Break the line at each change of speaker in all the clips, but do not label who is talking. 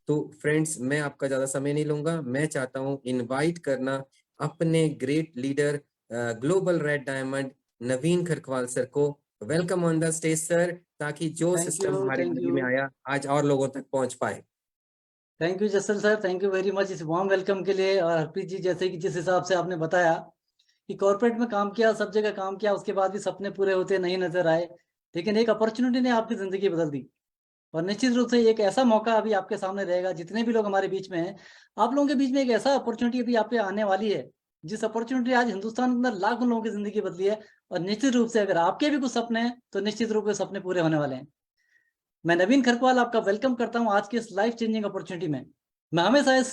तो फ्रेंड्स, मैं आपका ज्यादा समय नहीं लूंगा। मैं चाहता हूं इनवाइट करना अपने great leader, global red diamond, Naveen Kharkwal sir को। Welcome on the stage sir, ताकि जो
थैंक
सिस्टम
यू,
हमारी
थैंक
जिंदगी
यू,
में आया आज और लोगों तक पहुंच पाए।
Thank you Jasal sir, thank you very much इस वार्म वेलकम के लिए। और हरप्रीत जी, जैसे कि जिस हिसाब से आपने बताया कि कॉर्पोरेट में काम किया, सब जगह काम किया, उसके बाद भी सपने पूरे होते नहीं नजर आए, लेकिन एक अपॉर्चुनिटी ने आपकी जिंदगी बदल दी। और निश्चित रूप से एक ऐसा मौका अभी आपके सामने रहेगा, जितने भी लोग हमारे बीच में हैं, आप लोगों के बीच में एक ऐसा अपॉर्चुनिटी अभी आप पे आने वाली है, जिस अपॉर्चुनिटी आज हिंदुस्तान के अंदर लाखों लोगों की जिंदगी बदली है। और निश्चित रूप से अगर आपके भी कुछ सपने हैं, तो निश्चित रूप से सपने पूरे होने वाले हैं। मैं नवीन खरकवाल आपका वेलकम करता हूं आज की इस लाइफ चेंजिंग अपॉर्चुनिटी में। मैं हमेशा इस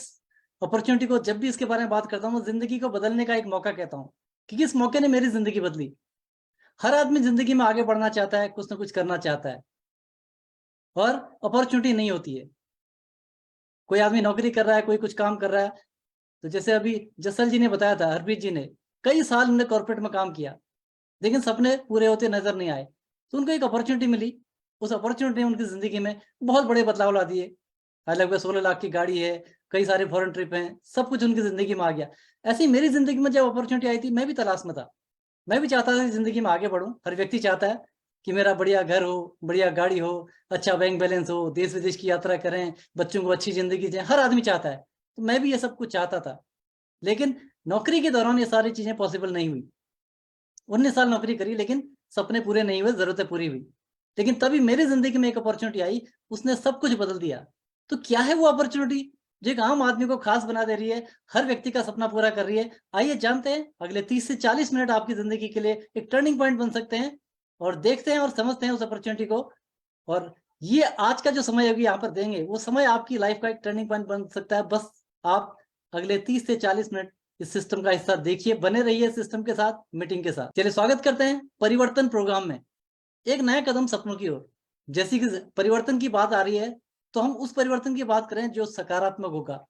अपॉर्चुनिटी को, जब भी इसके बारे में बात करता हूं, जिंदगी को बदलने का एक मौका कहता हूं, क्योंकि इस मौके ने मेरी जिंदगी बदली। हर आदमी जिंदगी में आगे बढ़ना चाहता है, कुछ ना कुछ करना चाहता है, और अपॉर्चुनिटी नहीं होती है। कोई आदमी नौकरी कर रहा है, कोई कुछ काम कर रहा है। तो जैसे अभी जसल जी ने बताया था, हरप्रीत जी ने कई साल उन्होंने कॉर्पोरेट में काम किया, लेकिन सपने पूरे होते नजर नहीं आए। तो उनको एक अपॉर्चुनिटी मिली। उस अपॉर्चुनिटी ने उनकी जिंदगी में बहुत बड़े बदलाव ला दिए। आज लगभग 16 लाख की गाड़ी है, कई सारे फॉरेन ट्रिप हैं, सब कुछ उनकी जिंदगी में आ गया। ऐसे ही मेरी जिंदगी में जब अपॉर्चुनिटी आई थी, मैं भी तलाश में था। मैं भी चाहता था कि जिंदगी में आगे बढ़ूं। हर व्यक्ति चाहता है कि मेरा बढ़िया घर हो, बढ़िया गाड़ी हो, अच्छा बैंक बैलेंस हो, देश विदेश की यात्रा करें, बच्चों को अच्छी जिंदगी दें। हर आदमी चाहता है। तो मैं भी ये सब कुछ चाहता था, लेकिन नौकरी के दौरान ये सारी चीजें पॉसिबल नहीं हुई। 19 साल नौकरी करी, लेकिन सपने पूरे नहीं हुए, जरूरतें पूरी हुई। लेकिन तभी मेरी जिंदगी में एक अपॉर्चुनिटी आई, उसने सब कुछ बदल दिया। तो क्या है वो अपॉर्चुनिटी जो एक आम आदमी को खास बना दे रही है, हर व्यक्ति का सपना पूरा कर रही है? आइए जानते हैं। अगले 30 से 40 मिनट आपकी जिंदगी के लिए एक टर्निंग पॉइंट बन सकते हैं, और देखते हैं और समझते हैं उस अपॉर्चुनिटी को। और ये आज का जो समय अभी यहाँ पर देंगे, वो समय आपकी लाइफ का एक टर्निंग पॉइंट बन सकता है। बस आप अगले 30 से 40 मिनट इस सिस्टम का हिस्सा देखिए, बने रहिए सिस्टम के साथ, मीटिंग के साथ। चलिए स्वागत करते हैं परिवर्तन प्रोग्राम में, एक नया कदम सपनों की ओर। जैसी कि परिवर्तन की बात आ रही है, तो हम उस परिवर्तन की बात करें जो सकारात्मक होगा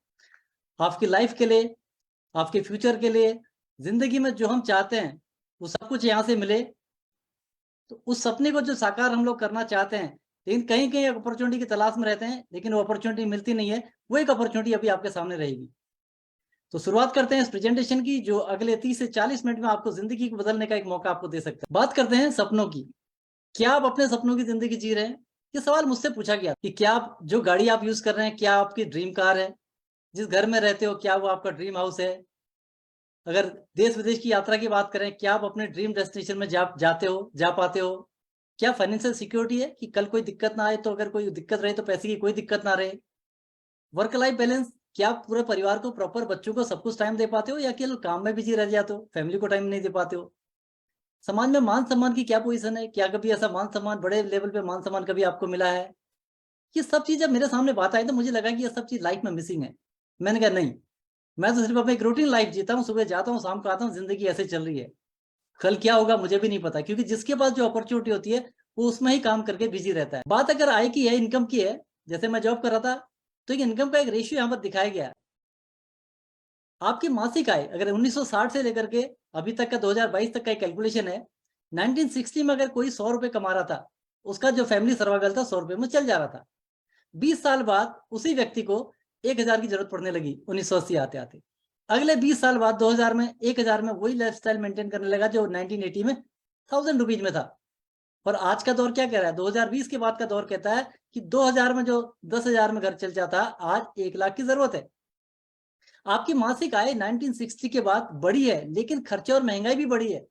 आपकी लाइफ के लिए, आपके फ्यूचर के लिए। जिंदगी में जो हम चाहते हैं वो सब कुछ यहाँ से मिले। तो उस सपने को जो साकार हम लोग करना चाहते हैं, लेकिन कहीं कहीं अपॉर्चुनिटी की तलाश में रहते हैं, लेकिन वो अपॉर्चुनिटी मिलती नहीं है। वो एक अपॉर्चुनिटी अभी आपके सामने रहेगी। तो शुरुआत करते हैं इस प्रेजेंटेशन की, जो अगले 30 से 40 मिनट में आपको जिंदगी को बदलने का एक मौका आपको दे सकता है। बात करते हैं सपनों की। क्या आप अपने सपनों की जिंदगी जी रहे हैं? ये सवाल मुझसे पूछा गया कि क्या आप जो गाड़ी आप यूज कर रहे हैं, क्या आपकी ड्रीम कार है? जिस घर में रहते हो, क्या वो आपका ड्रीम हाउस है? अगर देश विदेश की यात्रा की बात करें, क्या आप अपने ड्रीम डेस्टिनेशन में जाते हो, जा पाते हो? क्या फाइनेंशियल सिक्योरिटी है कि कल कोई दिक्कत ना आए, तो अगर कोई दिक्कत रहे तो पैसे की कोई दिक्कत ना रहे? वर्क लाइफ बैलेंस, क्या आप पूरे परिवार को प्रॉपर, बच्चों को सब कुछ टाइम दे पाते हो, या केवल काम में बिजी रह जाते हो, फैमिली को टाइम नहीं दे पाते हो? समाज में मान सम्मान की क्या पोजीशन है? क्या कभी ऐसा मान सम्मान, बड़े लेवल पे मान सम्मान कभी आपको मिला है? ये सब चीज जब मेरे सामने बात आई, तो मुझे लगा कि ये सब चीज लाइफ में मिसिंग है। मैंने कहा नहीं, मैं तो सिर्फ अपनी एक रूटीन लाइफ जीता हूँ, सुबह जाता हूँ, शाम को आता हूँ, जिंदगी ऐसे चल रही है। कल क्या होगा मुझे भी नहीं पता, क्योंकि जिसके पास जो अपॉर्चुनिटी होती है, वो उसमें ही काम करके बिजी रहता है। बात अगर आय की है, इनकम की है, जैसे मैं जॉब कर रहा था, तो एक इनकम का एक रेशियो यहाँ पर दिखाया गया है। आपकी मासिक आय अगर 1960 से लेकर के अभी तक का 2022 तक का कैलकुलेशन है, 1960 में अगर कोई 100 रुपए कमा रहा था, उसका जो फैमिली सर्वाइवल था 100 रुपए में चल जा रहा था। 20 साल बाद उसी व्यक्ति को 1000 की जरूरत पड़ने लगी 1980 आते आते। अगले 20 साल बाद 2000 में 1000 में वही लाइफस्टाइल मेंटेन करने लगा जो 1980 में 1000 रुपीज में था। और आज का दौर क्या कह रहा है? 2020 के बाद का दौर कहता है कि 2000 में जो 10,000 में घर चल जाता, आज 1 लाख की जरूरत है। आपकी मासिक आय 1960 के बाद बढ़ी है, लेकिन खर्चे और महंगाई भी बढ़ी है।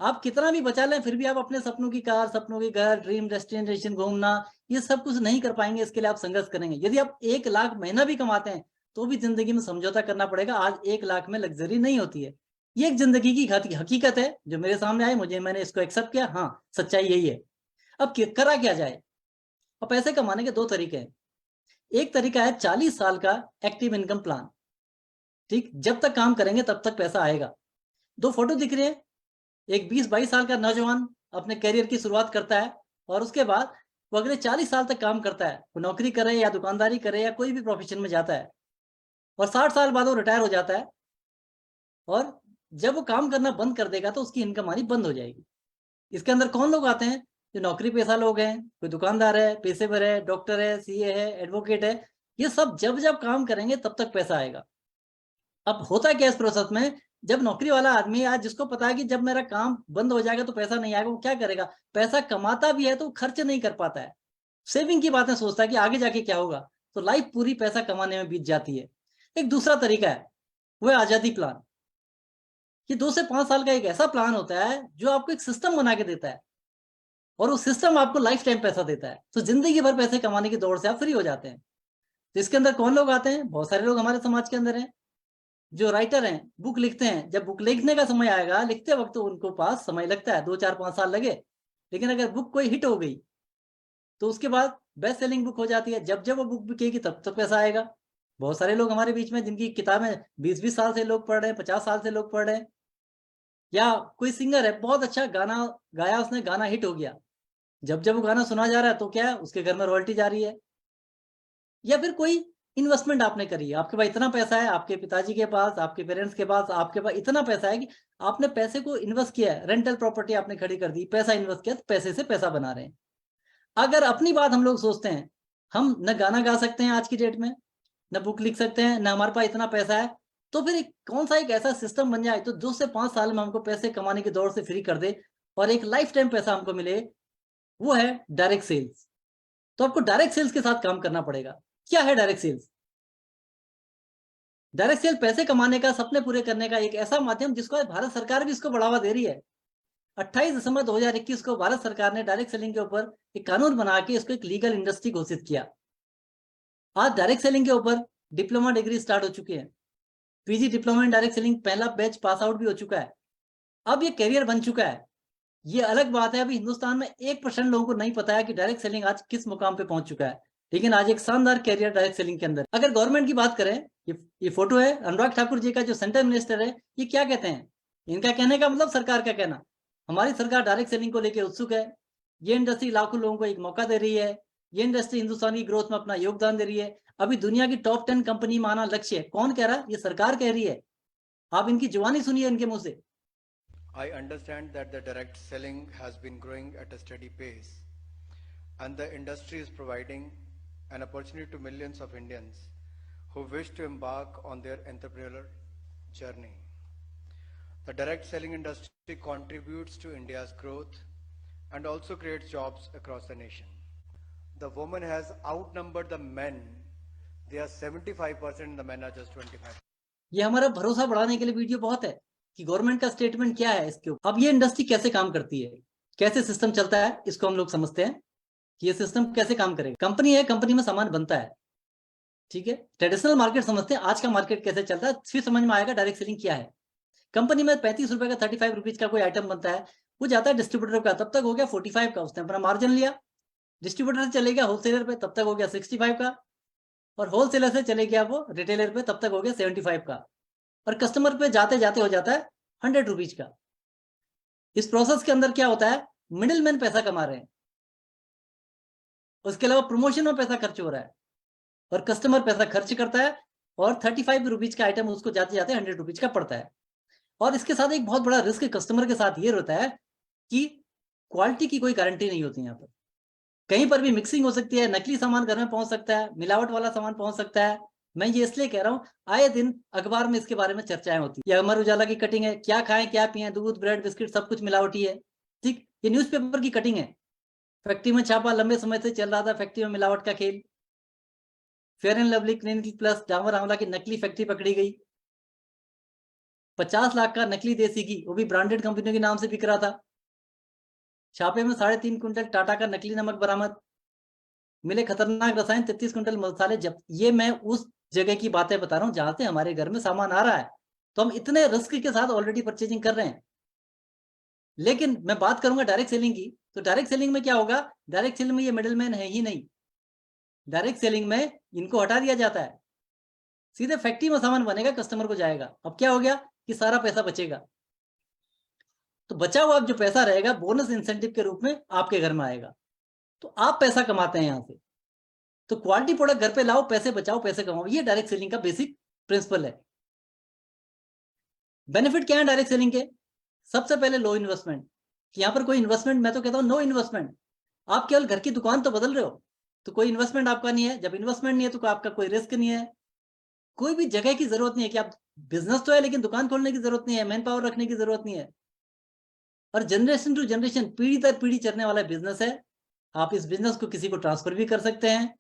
आप कितना भी बचा लें, फिर भी आप अपने सपनों की कार, सपनों की घर, ड्रीम डेस्टिनेशन घूमना, ये सब कुछ नहीं कर पाएंगे। इसके लिए आप संघर्ष करेंगे। यदि आप 1 लाख महीना भी कमाते हैं, तो भी जिंदगी में समझौता करना पड़ेगा। आज 1 लाख में लग्जरी नहीं होती है। ये एक जिंदगी की हकीकत है जो मेरे सामने आई, मैंने इसको एक्सेप्ट किया। हाँ, सच्चाई यही है। अब करा क्या जाए? अब पैसे कमाने के दो तरीके हैं। एक तरीका है 40 साल का एक्टिव इनकम प्लान। ठीक, जब तक काम करेंगे तब तक पैसा आएगा। दो फोटो दिख रही है, एक 20-22 साल का नौजवान अपने करियर की शुरुआत करता है, और उसके बाद वो अगले 40 साल तक काम करता है। वो नौकरी करे या दुकानदारी करे या कोई भी प्रोफेशन में जाता है, और 60 साल बाद वो रिटायर हो जाता है। और जब वो काम करना बंद कर देगा, तो उसकी इनकम आनी बंद हो जाएगी। इसके अंदर कौन लोग आते हैं? जो नौकरी पेशा लोग हैं, कोई दुकानदार है, पेशेवर है, डॉक्टर है, सीए है, एडवोकेट है। ये सब जब जब काम करेंगे तब तक पैसा आएगा। अब होता क्या इस प्रोसेस में, जब नौकरी वाला आदमी आज जिसको पता है कि जब मेरा काम बंद हो जाएगा तो पैसा नहीं आएगा, वो क्या करेगा, पैसा कमाता भी है तो खर्च नहीं कर पाता है, सेविंग की बातें सोचता है कि आगे जाके क्या होगा, तो लाइफ पूरी पैसा कमाने में बीत जाती है। एक दूसरा तरीका है, वो है आजादी प्लान। ये 2 से 5 साल का एक ऐसा प्लान होता है जो आपको एक सिस्टम बना के देता है, और वो सिस्टम आपको लाइफ टाइम पैसा देता है, तो जिंदगी भर पैसे कमाने की दौड़ से आप फ्री हो जाते हैं। तो इसके अंदर कौन लोग आते हैं, बहुत सारे लोग हमारे समाज के अंदर हैं जो राइटर हैं, बुक लिखते हैं। जब बुक लिखने का समय आएगा, लिखते वक्त तो उनको पास समय लगता है, 2 4 5 साल लगे, लेकिन अगर बुक कोई हिट हो गई तो उसके बाद बेस्ट सेलिंग बुक हो जाती है। जब जब वो बुक बिकेगी तब तक पैसा आएगा। बहुत सारे लोग हमारे बीच में जिनकी किताबें 20-20 साल से लोग पढ़ रहे हैं, 50 साल से लोग पढ़ रहे हैं। या कोई सिंगर है, बहुत अच्छा गाना गाया उसने, गाना हिट हो गया, जब जब वो गाना सुना जा रहा है तो क्या है, उसके घर में रॉयल्टी जा रही है। या फिर कोई इन्वेस्टमेंट आपने करी है, आपके पास इतना पैसा है, आपके पिताजी के पास, आपके पेरेंट्स के पास, आपके पास इतना पैसा है कि आपने पैसे को इन्वेस्ट किया है, रेंटल प्रॉपर्टी आपने खड़ी कर दी, पैसा इन्वेस्ट किया, तो पैसे से पैसा बना रहे हैं। अगर अपनी बात हम लोग सोचते हैं, हम न गाना गा सकते हैं आज की डेट में, न बुक लिख सकते हैं, न हमारे पास इतना पैसा है, तो फिर कौन सा एक ऐसा सिस्टम बन जाए तो 2 से 5 साल में हमको पैसे कमाने की दौड़ से फ्री कर दे और एक लाइफ टाइम पैसा हमको मिले, वो है डायरेक्ट सेल्स। तो आपको डायरेक्ट सेल्स के साथ काम करना पड़ेगा। क्या है डायरेक्ट सेल्स? डायरेक्ट सेल पैसे कमाने का, सपने पूरे करने का एक ऐसा माध्यम जिसको आज भारत सरकार भी इसको बढ़ावा दे रही है। 28 दिसंबर 2021 को भारत सरकार ने डायरेक्ट सेलिंग के ऊपर एक कानून बना के इसको एक लीगल इंडस्ट्री घोषित किया। आज डायरेक्ट सेलिंग के ऊपर डिप्लोमा डिग्री स्टार्ट हो चुकी है, PG diploma in direct selling पहला बैच पास आउट भी हो चुका है। अब ये करियर बन चुका है। ये अलग बात है, अभी हिंदुस्तान में 1% लोगों को नहीं पता है कि डायरेक्ट सेलिंग आज किस मुकाम पे पहुंच चुका है, लेकिन आज एक शानदार कैरियर डायरेक्ट सेलिंग के अंदर। अगर गवर्नमेंट की बात करें, ये फोटो है अनुराग ठाकुर जी का, जो सेंट्रल मिनिस्टर है। ये क्या कहते हैं, इनका कहने का मतलब सरकार का कहना, हमारी सरकार डायरेक्ट सेलिंग को लेकर उत्सुक है। ये इंडस्ट्री लाखों लोगों को एक मौका दे रही है। ये इंडस्ट्री हिंदुस्तान की ग्रोथ में अपना योगदान दे रही है। अभी दुनिया की टॉप 10 कंपनी में आना लक्ष्य है। कौन कह रहा है? ये सरकार कह रही है। आप इनकी जुबानी सुनिए इनके मुंह से।
I understand that the direct selling has been growing at a steady pace, and the industry is providing an opportunity to millions of Indians who wish to embark on their entrepreneurial journey. The direct selling industry contributes to India's growth and also creates jobs across the nation. The woman has outnumbered the men. They are 75% and the men are just 25%.
ये हमारा भरोसा बढ़ाने के लिए video बहुत है कि government का स्टेटमेंट क्या है इसके ऊपर। अब ये इंडस्ट्री कैसे काम करती है, कैसे सिस्टम चलता है, इसको हम लोग समझते हैं कि ये सिस्टम कैसे काम करेगा। कंपनी है, कंपनी में सामान बनता है, ठीक है। ट्रेडिशनल मार्केट समझते हैं, आज का मार्केट कैसे चलता है, फिर समझ में आएगा डायरेक्ट सेलिंग क्या है। कंपनी में 35 रुपए का, 35 रुपीज का कोई आइटम बनता है, वो जाता है डिस्ट्रीब्यूटर का, तब तक हो गया 45 का, उसने अपना मार्जिन लिया। डिस्ट्रीब्यूटर से चले गया होलसेलर पे, तब तक हो गया 65 का, और होलसेलर से चले गया वो रिटेलर पे, तब तक हो गया 75 का, और कस्टमर पे जाते जाते हो जाता है 100 रुपीज का। इस प्रोसेस के अंदर क्या होता है, मिडिल मैन पैसा कमा रहे हैं, उसके अलावा प्रमोशन में पैसा खर्च हो रहा है, और कस्टमर पैसा खर्च करता है, और 35 रुपीज का आइटम उसको जाते जाते 100 रुपीज का पड़ता है। और इसके साथ एक बहुत बड़ा रिस्क कस्टमर के साथ ये रहता है कि क्वालिटी की कोई गारंटी नहीं होती। यहाँ पर कहीं पर भी मिक्सिंग हो सकती है, नकली सामान घर में पहुंच सकता है, मिलावट वाला सामान पहुंच सकता है। मैं ये इसलिए कह रहा हूँ, आए दिन अखबार में इसके बारे में चर्चाएं होती है। अमर उजाला की कटिंग है, क्या खाएं क्या पिए, दूध ब्रेड बिस्किट सब कुछ मिलावटी है, ठीक। ये न्यूज़पेपर की कटिंग है, फैक्ट्री में छापा लंबे समय से चल रहा था, फैक्ट्री में मिलावट का खेल। Fair and lovely, clinic plus, Dabur आंवला की नकली फैक्ट्री पकड़ी गई। 50 लाख का नकली देसी घी, वो भी ब्रांडेड कंपनियों के नाम से बिक रहा था। छापे में 3.5 कुंटल टाटा का नकली नमक बरामद। मिले खतरनाक रसायन, 33 कुंटल मसाले जब्त। ये मैं उस जगह की बातें बता रहा हूँ जहां से हमारे घर में सामान आ रहा है, तो हम इतने रिस्क के साथ ऑलरेडी परचेजिंग कर रहे हैं। लेकिन मैं बात करूंगा डायरेक्ट सेलिंग की, तो डायरेक्ट सेलिंग में क्या होगा, डायरेक्ट सेलिंग में ये मिडलमैन है ही नहीं। डायरेक्ट सेलिंग में इनको हटा दिया जाता है, सीधे फैक्ट्री में सामान बनेगा, कस्टमर को जाएगा। अब क्या हो गया कि सारा पैसा बचेगा, तो बचा हुआ जो पैसा रहेगा बोनस इंसेंटिव के रूप में आपके घर में आएगा, तो आप पैसा कमाते हैं यहाँ से। तो क्वालिटी प्रोडक्ट घर पे लाओ, पैसे बचाओ, पैसे कमाओ, ये डायरेक्ट सेलिंग का बेसिक प्रिंसिपल है। बेनिफिट क्या है डायरेक्ट सेलिंग के? सबसे पहले लो इन्वेस्टमेंट। यहाँ पर कोई इन्वेस्टमेंट, मैं तो कहता हूँ नो इन्वेस्टमेंट। आप केवल घर की दुकान तो बदल रहे हो, तो कोई इन्वेस्टमेंट आपका नहीं है। जब इन्वेस्टमेंट नहीं है तो आपका कोई रिस्क नहीं है, कोई भी जगह की जरूरत नहीं है कि आप, बिजनेस तो है लेकिन दुकान खोलने की जरूरत नहीं है, मैन पावर रखने की जरूरत नहीं है। और जनरेशन टू जनरेशन, पीढ़ी दर पीढ़ी चलने वाला बिजनेस है। आप इस बिजनेस को किसी को ट्रांसफर भी कर सकते हैं।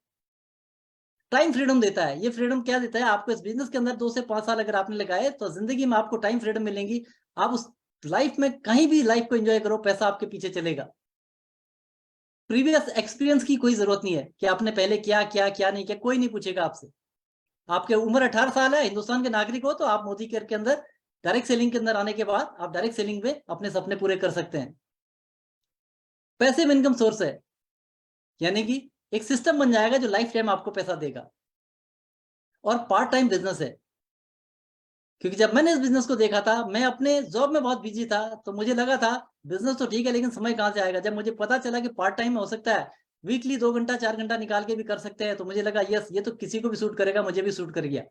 टाइम फ्रीडम देता है। ये फ्रीडम क्या देता है आपको? इस बिजनेस के अंदर 2 से 5 साल अगर आपने लगाए तो जिंदगी में आपको टाइम फ्रीडम मिलेंगी। आप उस लाइफ में कहीं भी लाइफ को एंजॉय करो, पैसा आपके पीछे चलेगा। प्रीवियस एक्सपीरियंस की कोई जरूरत नहीं है कि आपने पहले क्या क्या क्या नहीं किया, कोई नहीं पूछेगा आपसे। आपके उम्र 18 साल है, हिंदुस्तान के नागरिक हो, तो आप मोदी केयर के अंदर डायरेक्ट सेलिंग के अंदर आने के बाद आप डायरेक्ट सेलिंग में अपने सपने पूरे कर सकते हैं। पैसिव इनकम सोर्स है, यानी कि एक सिस्टम बन जाएगा जो लाइफ टाइम आपको पैसा देगा। और पार्ट टाइम बिजनेस है, क्योंकि जब मैंने इस बिजनेस को देखा था, मैं अपने जॉब में बहुत बिजी था, तो मुझे लगा था बिजनेस तो ठीक है लेकिन समय कहाँ से आएगा। जब मुझे पता चला कि पार्ट टाइम में हो सकता है, वीकली 2 घंटा 4 घंटा निकाल के भी कर सकते हैं, तो मुझे लगा यस, ये तो किसी को भी सूट करेगा, मुझे भी सूट कर गया।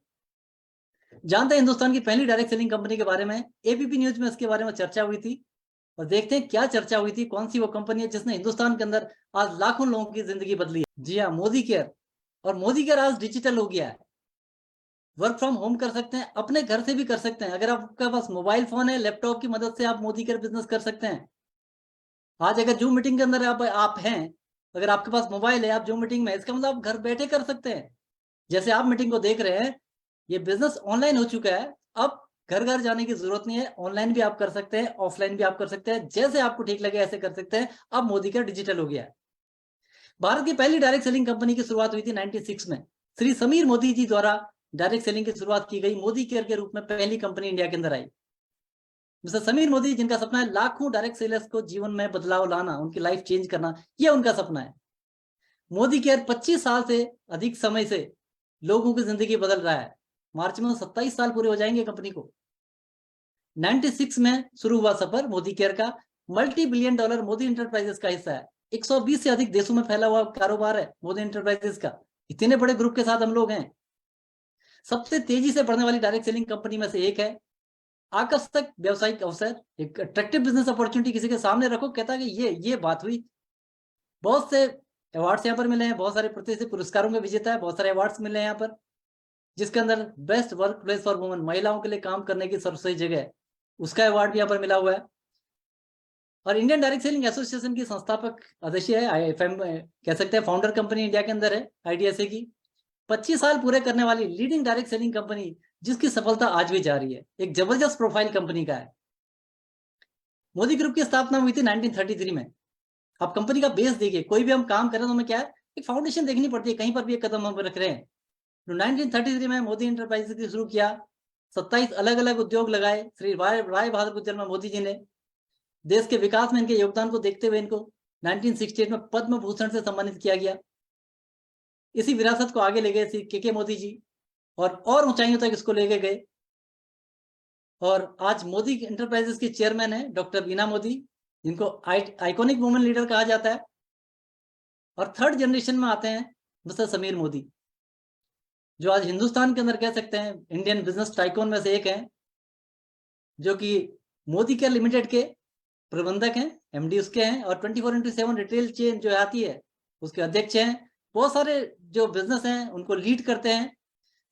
जानते हैं हिंदुस्तान की पहली डायरेक्ट सेलिंग कंपनी के बारे में? एबीपी न्यूज में इसके बारे में चर्चा हुई थी, और देखते हैं क्या चर्चा हुई थी, कौन सी वो कंपनी है जिसने हिंदुस्तान के अंदर आज लाखों लोगों की जिंदगी बदली है। जी हाँ, मोदी केयर। और मोदी केयर आज डिजिटल हो गया है। वर्क फ्रॉम होम कर सकते हैं, अपने घर से भी कर सकते हैं। अगर आपके पास मोबाइल फोन है, लैपटॉप की मदद से आप मोदी केयर बिजनेस कर सकते हैं। आज अगर जूम मीटिंग के अंदर आप हैं, अगर आपके पास मोबाइल है, आप जूम मीटिंग में, इसका मतलब आप घर बैठे कर सकते हैं। जैसे आप मीटिंग को देख रहे हैं, ये बिजनेस ऑनलाइन हो चुका है। अब घर घर जाने की जरूरत नहीं है, ऑनलाइन भी आप कर सकते हैं, ऑफलाइन भी आप कर सकते हैं, जैसे आपको ठीक लगे ऐसे कर सकते हैं। अब मोदी केयर डिजिटल हो गया है। भारत की पहली डायरेक्ट सेलिंग कंपनी की शुरुआत हुई थी 96 में। श्री समीर मोदी जी द्वारा डायरेक्ट सेलिंग की शुरुआत की गई। मोदी केयर के रूप में पहली कंपनी इंडिया के अंदर आई। मिस्टर समीर मोदी, जिनका सपना है लाखों डायरेक्ट सेलर्स को जीवन में बदलाव लाना, उनकी लाइफ चेंज करना, यह उनका सपना है। मोदी केयर 25 साल से अधिक समय से लोगों की जिंदगी बदल रहा है। मार्च में 27 साल पूरे हो जाएंगे कंपनी को। 96 में शुरू हुआ सफर मोदी केयर का। Multi billion dollar Modi enterprises का हिस्सा है। 120 से अधिक देशों में फैला हुआ कारोबार है मोदी इंटरप्राइजेस का। इतने बड़े ग्रुप के साथ हम लोग हैं। सबसे तेजी से बढ़ने वाली डायरेक्ट सेलिंग कंपनी में से एक है। आकर्षक व्यवसायिक अवसर, एक अट्रैक्टिव बिजनेस अपॉर्चुनिटी किसी के सामने रखो, कहता है कि ये बात हुई। बहुत से अवार्ड्स यहाँ पर मिले हैं, बहुत सारे प्रतिष्ठित पुरस्कारों के विजेता है, बहुत सारे अवार्ड्स मिले हैं यहाँ पर, जिसके अंदर best work place for women, महिलाओं के लिए काम करने की सर्वश्रेष्ठ जगह है, उसका अवार्ड भी यहाँ पर मिला हुआ है। और इंडियन डायरेक्ट सेलिंग एसोसिएशन की संस्थापक अध्यक्ष है, IFM कह सकते हैं, फाउंडर कंपनी इंडिया के अंदर है IDSA की। 25 साल पूरे करने वाली लीडिंग डायरेक्ट सेलिंग कंपनी, जिसकी सफलता आज भी जारी है। एक जबरदस्त प्रोफाइल कंपनी का है। मोदी ग्रुप की स्थापना हुई थी 1933 में। आप कंपनी का बेस देखिए, कोई भी हम काम करें तो हमें क्या है, एक फाउंडेशन देखनी पड़ती है, कहीं पर भी एक कदम हम रख रहे हैं। तो 1933 में मोदी इंटरप्राइजेस की शुरू किया। 27 अलग अलग उद्योग लगाए श्री राय बहादुर गुर्जर में मोदी जी ने। देश के विकास में इनके योगदान को देखते हुए इनको 1968 में पद्म भूषण से सम्मानित किया गया। इसी विरासत को आगे ले गए श्री के मोदी जी, और ऊंचाइयों तक इसको लेके गए। और आज मोदी इंटरप्राइजेस की चेयरमैन है डॉक्टर बीना मोदी, जिनको आइकॉनिक वुमेन लीडर कहा जाता है। और थर्ड जनरेशन में आते हैं मिस्टर समीर मोदी, जो आज हिंदुस्तान के अंदर कह सकते हैं इंडियन बिजनेस टाइकॉन में से एक हैं, जो कि मोदी केयर लिमिटेड के प्रबंधक हैं, MD उसके हैं, और 24/7 रिटेल चेन जो आती है उसके अध्यक्ष हैं। बहुत सारे जो बिजनेस हैं उनको लीड करते हैं।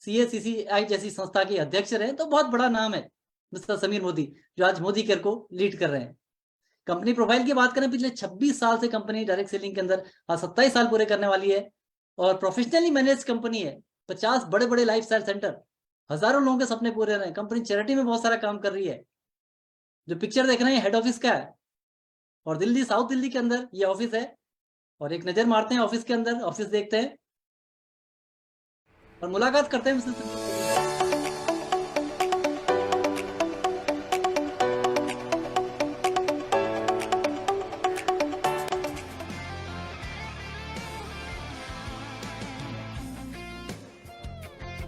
CACCI जैसी संस्था के अध्यक्ष रहे, तो बहुत बड़ा नाम है मिस्टर समीर मोदी, जो आज मोदी केयर को लीड कर रहे हैं। कंपनी प्रोफाइल की बात करें, पिछले 26 साल से कंपनी डायरेक्ट सेलिंग के अंदर आज 27 साल पूरे करने वाली है, और प्रोफेशनली मैनेज कंपनी है। 50 बड़े बड़े लाइफस्टाइल सेंटर, हजारों लोगों के सपने पूरे हो रहे हैं। कंपनी चैरिटी में बहुत सारा काम कर रही है। जो पिक्चर देख रहे हैं हेड ऑफिस का है, और दिल्ली, साउथ दिल्ली के अंदर ये ऑफिस है। और एक नजर मारते हैं ऑफिस के अंदर, ऑफिस देखते हैं और मुलाकात करते हैं।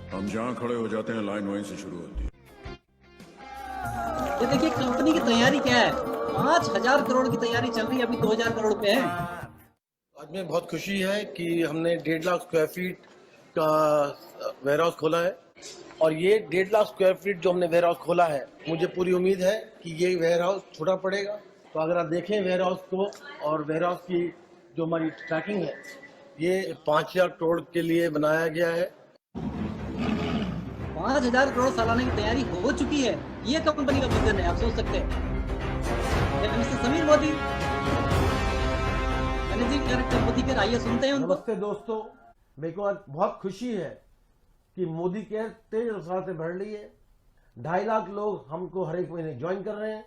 हम जहाँ खड़े हो जाते हैं लाइन वहीं से शुरू होती है।
ये देखिए कंपनी की तैयारी क्या है, 5000 करोड़ की तैयारी चल रही है, अभी 2000 करोड़ पे है।
आज में बहुत खुशी है कि हमने 1.5 लाख स्क्वायर फीट का वेयरहाउस खोला है, और ये 1.5 लाख स्क्वायर फीट जो हमने वेयरहाउस खोला है, मुझे पूरी उम्मीद है कि ये वेयरहाउस छोटा पड़ेगा। तो अगर आप देखें वेयरहाउस को और वेयरहाउस की जो हमारी ट्रैकिंग है, ये 5,000 करोड़ के लिए बनाया गया है।
5,000 करोड़ सालाना की तैयारी हो चुकी है। ये कंपनी का विजन है, आप सोच सकते हैं। Mister Sameer Modi, managing director Modi care, आइए सुनते हैं उनको।
नमस्ते दोस्तों, मेरे को आज बहुत खुशी है कि मोदी केयर तेज रफ्तार से बढ़ रही है। 2.5 लाख लोग हमको हर एक महीने ज्वाइन कर रहे हैं।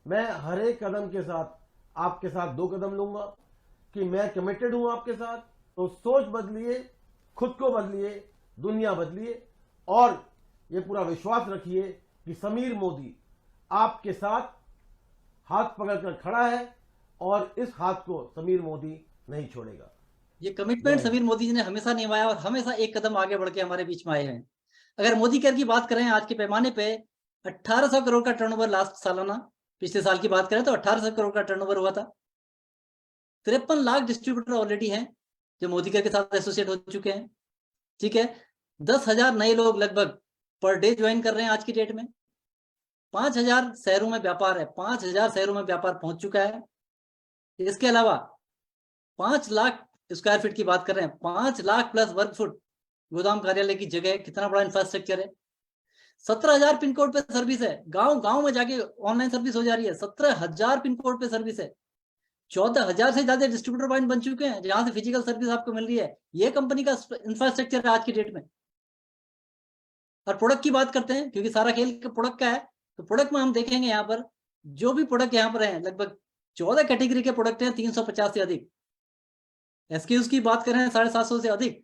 मैं हर एक कदम के साथ आपके साथ 2 कदम लूंगा कि मैं कमिटेड हूं आपके साथ। तो सोच बदलिए, खुद को बदलिए, दुनिया बदलिए और ये पूरा विश्वास रखिए कि समीर मोदी आपके साथ हाथ पकड़कर खड़ा है और इस हाथ को समीर मोदी नहीं छोड़ेगा।
ये कमिटमेंट समीर मोदी जी ने हमेशा निभाया और हमेशा एक कदम आगे बढ़ के हमारे बीच में आए हैं। अगर मोदी केयर की बात करें आज के पैमाने पे 1800 करोड़ का टर्नओवर लास्ट सालाना, पिछले साल की बात करें तो 1800 करोड़ का टर्नओवर हुआ था। 53 लाख डिस्ट्रीब्यूटर ऑलरेडी हैं जो मोदी केयर के साथ एसोसिएट हो चुके हैं। ठीक है, 10,000 नए लोग लगभग पर डे ज्वाइन कर रहे हैं आज की डेट में। 5,000 शहरों में व्यापार है, 5,000 शहरों में व्यापार पहुंच चुका है। इसके अलावा 5 लाख स्क्वायर फीट की बात कर रहे हैं, 5 लाख प्लस वर्ग फुट गोदाम कार्यालय की जगह, कितना बड़ा इंफ्रास्ट्रक्चर है। 17,000 पिन कोड पे सर्विस है, गांव गांव में जाके ऑनलाइन सर्विस हो जा रही है। 17,000 पिन कोड पे सर्विस है। 14,000 से ज्यादा डिस्ट्रीब्यूटर पॉइंट बन चुके हैं जहां से फिजिकल सर्विस आपको मिल रही है। ये कंपनी का इंफ्रास्ट्रक्चर है आज की डेट में। और प्रोडक्ट की बात करते हैं क्योंकि सारा खेल प्रोडक्ट का है, तो प्रोडक्ट में हम देखेंगे यहाँ पर जो भी प्रोडक्ट यहाँ पर है, लगभग 14 कैटेगरी के प्रोडक्ट हैं, 350 से अधिक। एसक्यूज की बात करें 750 से अधिक,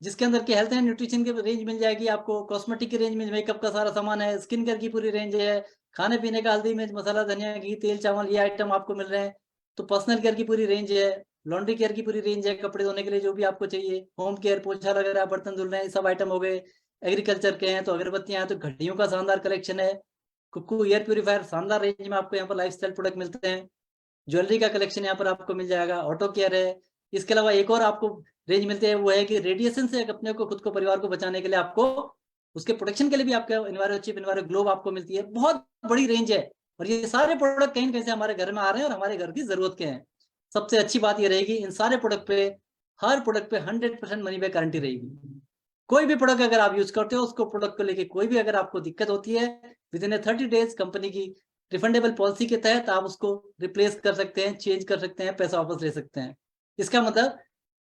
जिसके अंदर की हेल्थ एंड न्यूट्रिशन की रेंज मिल जाएगी आपको, कॉस्मेटिक की रेंज में मेकअप का सारा सामान है, स्किन केयर की पूरी रेंज है, खाने पीने का हल्दी मिर्च मसाला धनिया घी तेल चावल ये आइटम आपको मिल रहे हैं। तो पर्सनल केयर की पूरी रेंज है, लॉन्ड्री केयर की पूरी रेंज है, कपड़े धोने के लिए जो भी आपको चाहिए, होम केयर पोछा लग रहा है, बर्तन धुल रहे हैं, सब आइटम हो गए। एग्रीकल्चर के हैं तो अगरबत्तियां हैं, तो घड़ियों का शानदार कलेक्शन है। कुक्कू एयर प्यूरीफायर शानदार रेंज में आपको यहाँ पर लाइफस्टाइल प्रोडक्ट मिलते हैं। ज्वेलरी का कलेक्शन यहाँ पर आपको मिल जाएगा। ऑटो केयर है। इसके अलावा एक और आपको रेंज मिलती है, वो है कि रेडिएशन से अपने को खुद को परिवार को बचाने के लिए आपको उसके प्रोटेक्शन के लिए भी आपको इन्वायरो चिप इन्वायरो ग्लोब आपको मिलती है। बहुत बड़ी रेंज है और ये सारे प्रोडक्ट कहीं कहीं से हमारे घर में आ रहे हैं और हमारे घर की जरूरत के हैं। सबसे अच्छी बात ये रहेगी इन सारे प्रोडक्ट पे, हर प्रोडक्ट पे 100% मनी बैक गारंटी रहेगी। कोई भी प्रोडक्ट अगर आप यूज करते हो, उसको प्रोडक्ट को लेके कोई भी अगर आपको दिक्कत होती है, विद इन 30 डेज कंपनी की रिफंडेबल पॉलिसी के तहत आप उसको रिप्लेस कर सकते हैं, चेंज कर सकते हैं, पैसा वापस ले सकते हैं। इसका मतलब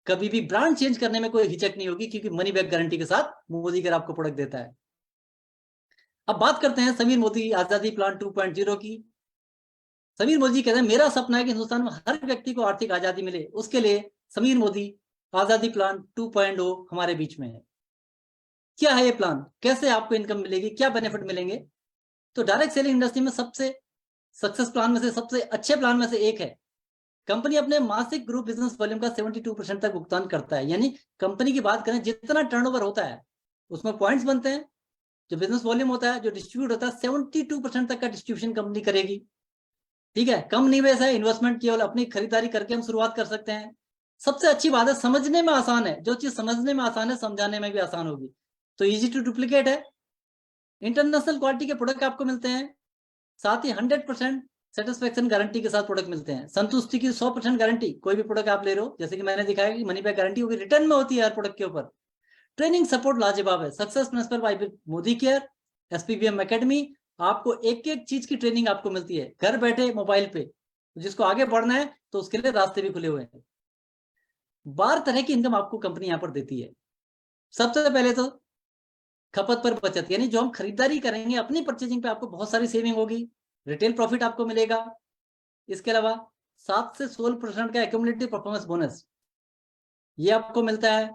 कभी भी ब्रांड चेंज करने में कोई हिचक नहीं होगी क्योंकि मनी बैक गारंटी के साथ मोदी केयर आपको प्रोडक्ट देता है। अब बात करते हैं समीर मोदी आजादी प्लान 2.0 की। समीर मोदी कहते हैं मेरा सपना है कि हिंदुस्तान में हर व्यक्ति को आर्थिक आजादी मिले, उसके लिए समीर मोदी आजादी प्लान 2.0 हमारे बीच में है। क्या है ये प्लान, कैसे आपको इनकम मिलेगी, क्या बेनिफिट मिलेंगे? तो डायरेक्ट सेलिंग इंडस्ट्री में सबसे सक्सेस प्लान में से सबसे अच्छे प्लान में से एक है। कंपनी अपने मासिक ग्रुप बिजनेस वॉल्यूम का 72% तक भुगतान करता है। यानी कंपनी की बात करें जितना टर्नओवर होता है उसमें पॉइंट्स बनते हैं, जो बिजनेस वॉल्यूम होता है, जो डिस्ट्रीब्यूट होता है, 72% तक का डिस्ट्रीब्यूशन कंपनी करेगी। ठीक है, कम निवेश है, इन्वेस्टमेंट केवल अपनी खरीदारी करके हम शुरुआत कर सकते हैं। सबसे अच्छी बात है समझने में आसान है, जो चीज समझने में आसान है समझाने में भी आसान होगी। तो इजी टू डुप्लीकेट है। इंटरनेशनल क्वालिटी के प्रोडक्ट आपको मिलते हैं, साथ ही 100% सेटिस्फेक्शन गारंटी के साथ प्रोडक्ट मिलते हैं। संतुष्टि की 100% गारंटी, कोई भी प्रोडक्ट आप ले रहे हो, जैसे कि मैंने दिखाया कि मनी बैक गारंटी होगी, रिटर्न में होती है हर प्रोडक्ट के ऊपर। ट्रेनिंग सपोर्ट लाजवाब है। Success principle by Modicare, SPVM academy, आपको एक एक चीज की ट्रेनिंग आपको मिलती है घर बैठे मोबाइल पे। जिसको आगे बढ़ना है तो उसके लिए रास्ते भी खुले हुए हैं। 12 तरह की इनकम आपको कंपनी यहाँ पर देती है। सबसे पहले तो खपत पर बचत, यानी जो हम खरीदारी करेंगे अपनी परचेजिंग पे आपको बहुत सारी सेविंग होगी, रिटेल प्रॉफिट आपको मिलेगा। इसके अलावा 7 से 16% का एक्यूमुलेटिव परफॉर्मेंस बोनस ये आपको मिलता है।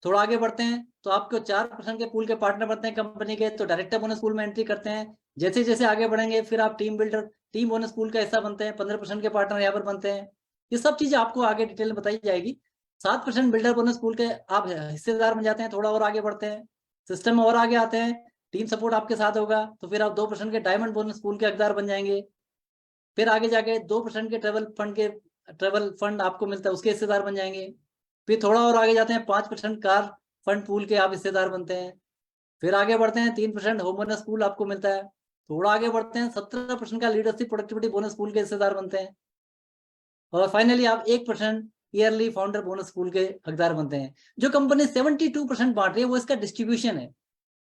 थोड़ा आगे बढ़ते हैं तो आपको 4% के पूल के पार्टनर बनते हैं कंपनी के, तो डायरेक्टर बोनस पूल में एंट्री करते हैं। जैसे जैसे आगे बढ़ेंगे फिर आप team builder team bonus pool का हिस्सा बनते हैं, 15% के पार्टनर यहाँ पर बनते हैं। ये सब चीजें आपको आगे डिटेल में बताई जाएगी। 7% बिल्डर बोनस पूल के आप हिस्सेदार बन जाते हैं। थोड़ा और आगे बढ़ते हैं, सिस्टम में और आगे आते हैं, टीम सपोर्ट आपके साथ होगा तो फिर आप 2% के डायमंड बोनस पूल के हकदार बन जाएंगे। फिर आगे जाके 2% के ट्रेवल फंड आपको मिलता है, उसके हिस्सेदार बन जाएंगे। फिर थोड़ा और आगे जाते हैं 5% कार फंड पूल के आप हिस्सेदार बनते हैं। फिर आगे बढ़ते हैं 3% होम बोनस पूल आपको मिलता है। थोड़ा आगे बढ़ते हैं 17% का लीडरशिप प्रोडक्टिविटी बोनस पूल के हिस्सेदार बनते हैं। और फाइनली आप 1% ईयरली फाउंडर बोनस पूल के हकदार बनते हैं। जो कंपनी 72% बांट रही है वो इसका डिस्ट्रीब्यूशन है।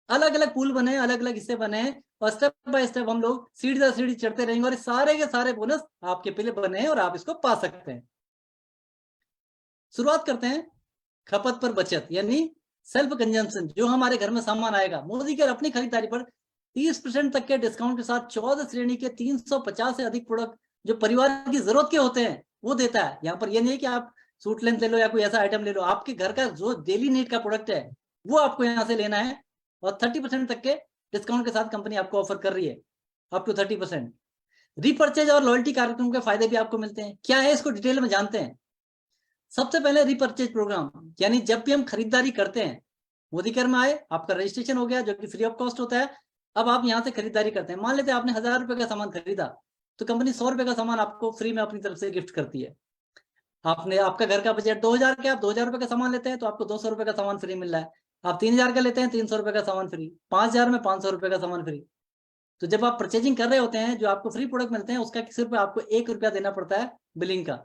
अलग अलग पूल बने, अलग अलग हिस्से बने हैं, और स्टेप बाय स्टेप हम लोग सीढ़ी दर सीढ़ी चढ़ते रहेंगे, और सारे के सारे बोनस आपके पहले बने हैं और आप इसको पा सकते हैं। शुरुआत करते हैं खपत पर बचत, यानी सेल्फ कंजम्पशन। जो हमारे घर में सामान आएगा, मोदी केयर अपनी खरीदारी पर 30% तक के डिस्काउंट के साथ 14 श्रेणी के 350 से अधिक प्रोडक्ट जो परिवार की जरूरत के होते हैं वो देता है। यहाँ पर ये नहीं है कि आप सूट लेंथ ले लो या कोई ऐसा आइटम ले लो, आपके घर का जो डेली नीड का प्रोडक्ट है वो आपको यहाँ से लेना है, और 30% तक के डिस्काउंट के साथ कंपनी आपको ऑफर कर रही है, अप टू 30%। रिपर्चेज और लॉयल्टी कार्यक्रम के फायदे भी आपको मिलते हैं। क्या है इसको डिटेल में जानते हैं। सबसे पहले रिपर्चेज प्रोग्राम, यानी जब भी हम खरीदारी करते हैं, मोदी केयर में आए, आपका रजिस्ट्रेशन हो गया जो कि फ्री ऑफ कॉस्ट होता है। अब आप यहाँ से खरीदारी करते हैं, मान लेते हैं आपने 1000 रुपए का सामान खरीदा, तो कंपनी 100 रुपए का सामान आपको फ्री में अपनी तरफ से गिफ्ट करती है। आपका घर का बजट 2000 का, आप 2000 रुपए का सामान लेते हैं तो आपको 200 रुपए का सामान फ्री मिल रहा है। आप 3000 का लेते हैं, 300 रुपए का सामान फ्री। 5000 में 500 रुपए का सामान फ्री। तो जब आप परचेजिंग कर रहे होते हैं, जो आपको फ्री प्रोडक्ट मिलते हैं उसका सिर्फ आपको 1 रुपया देना पड़ता है बिलिंग का।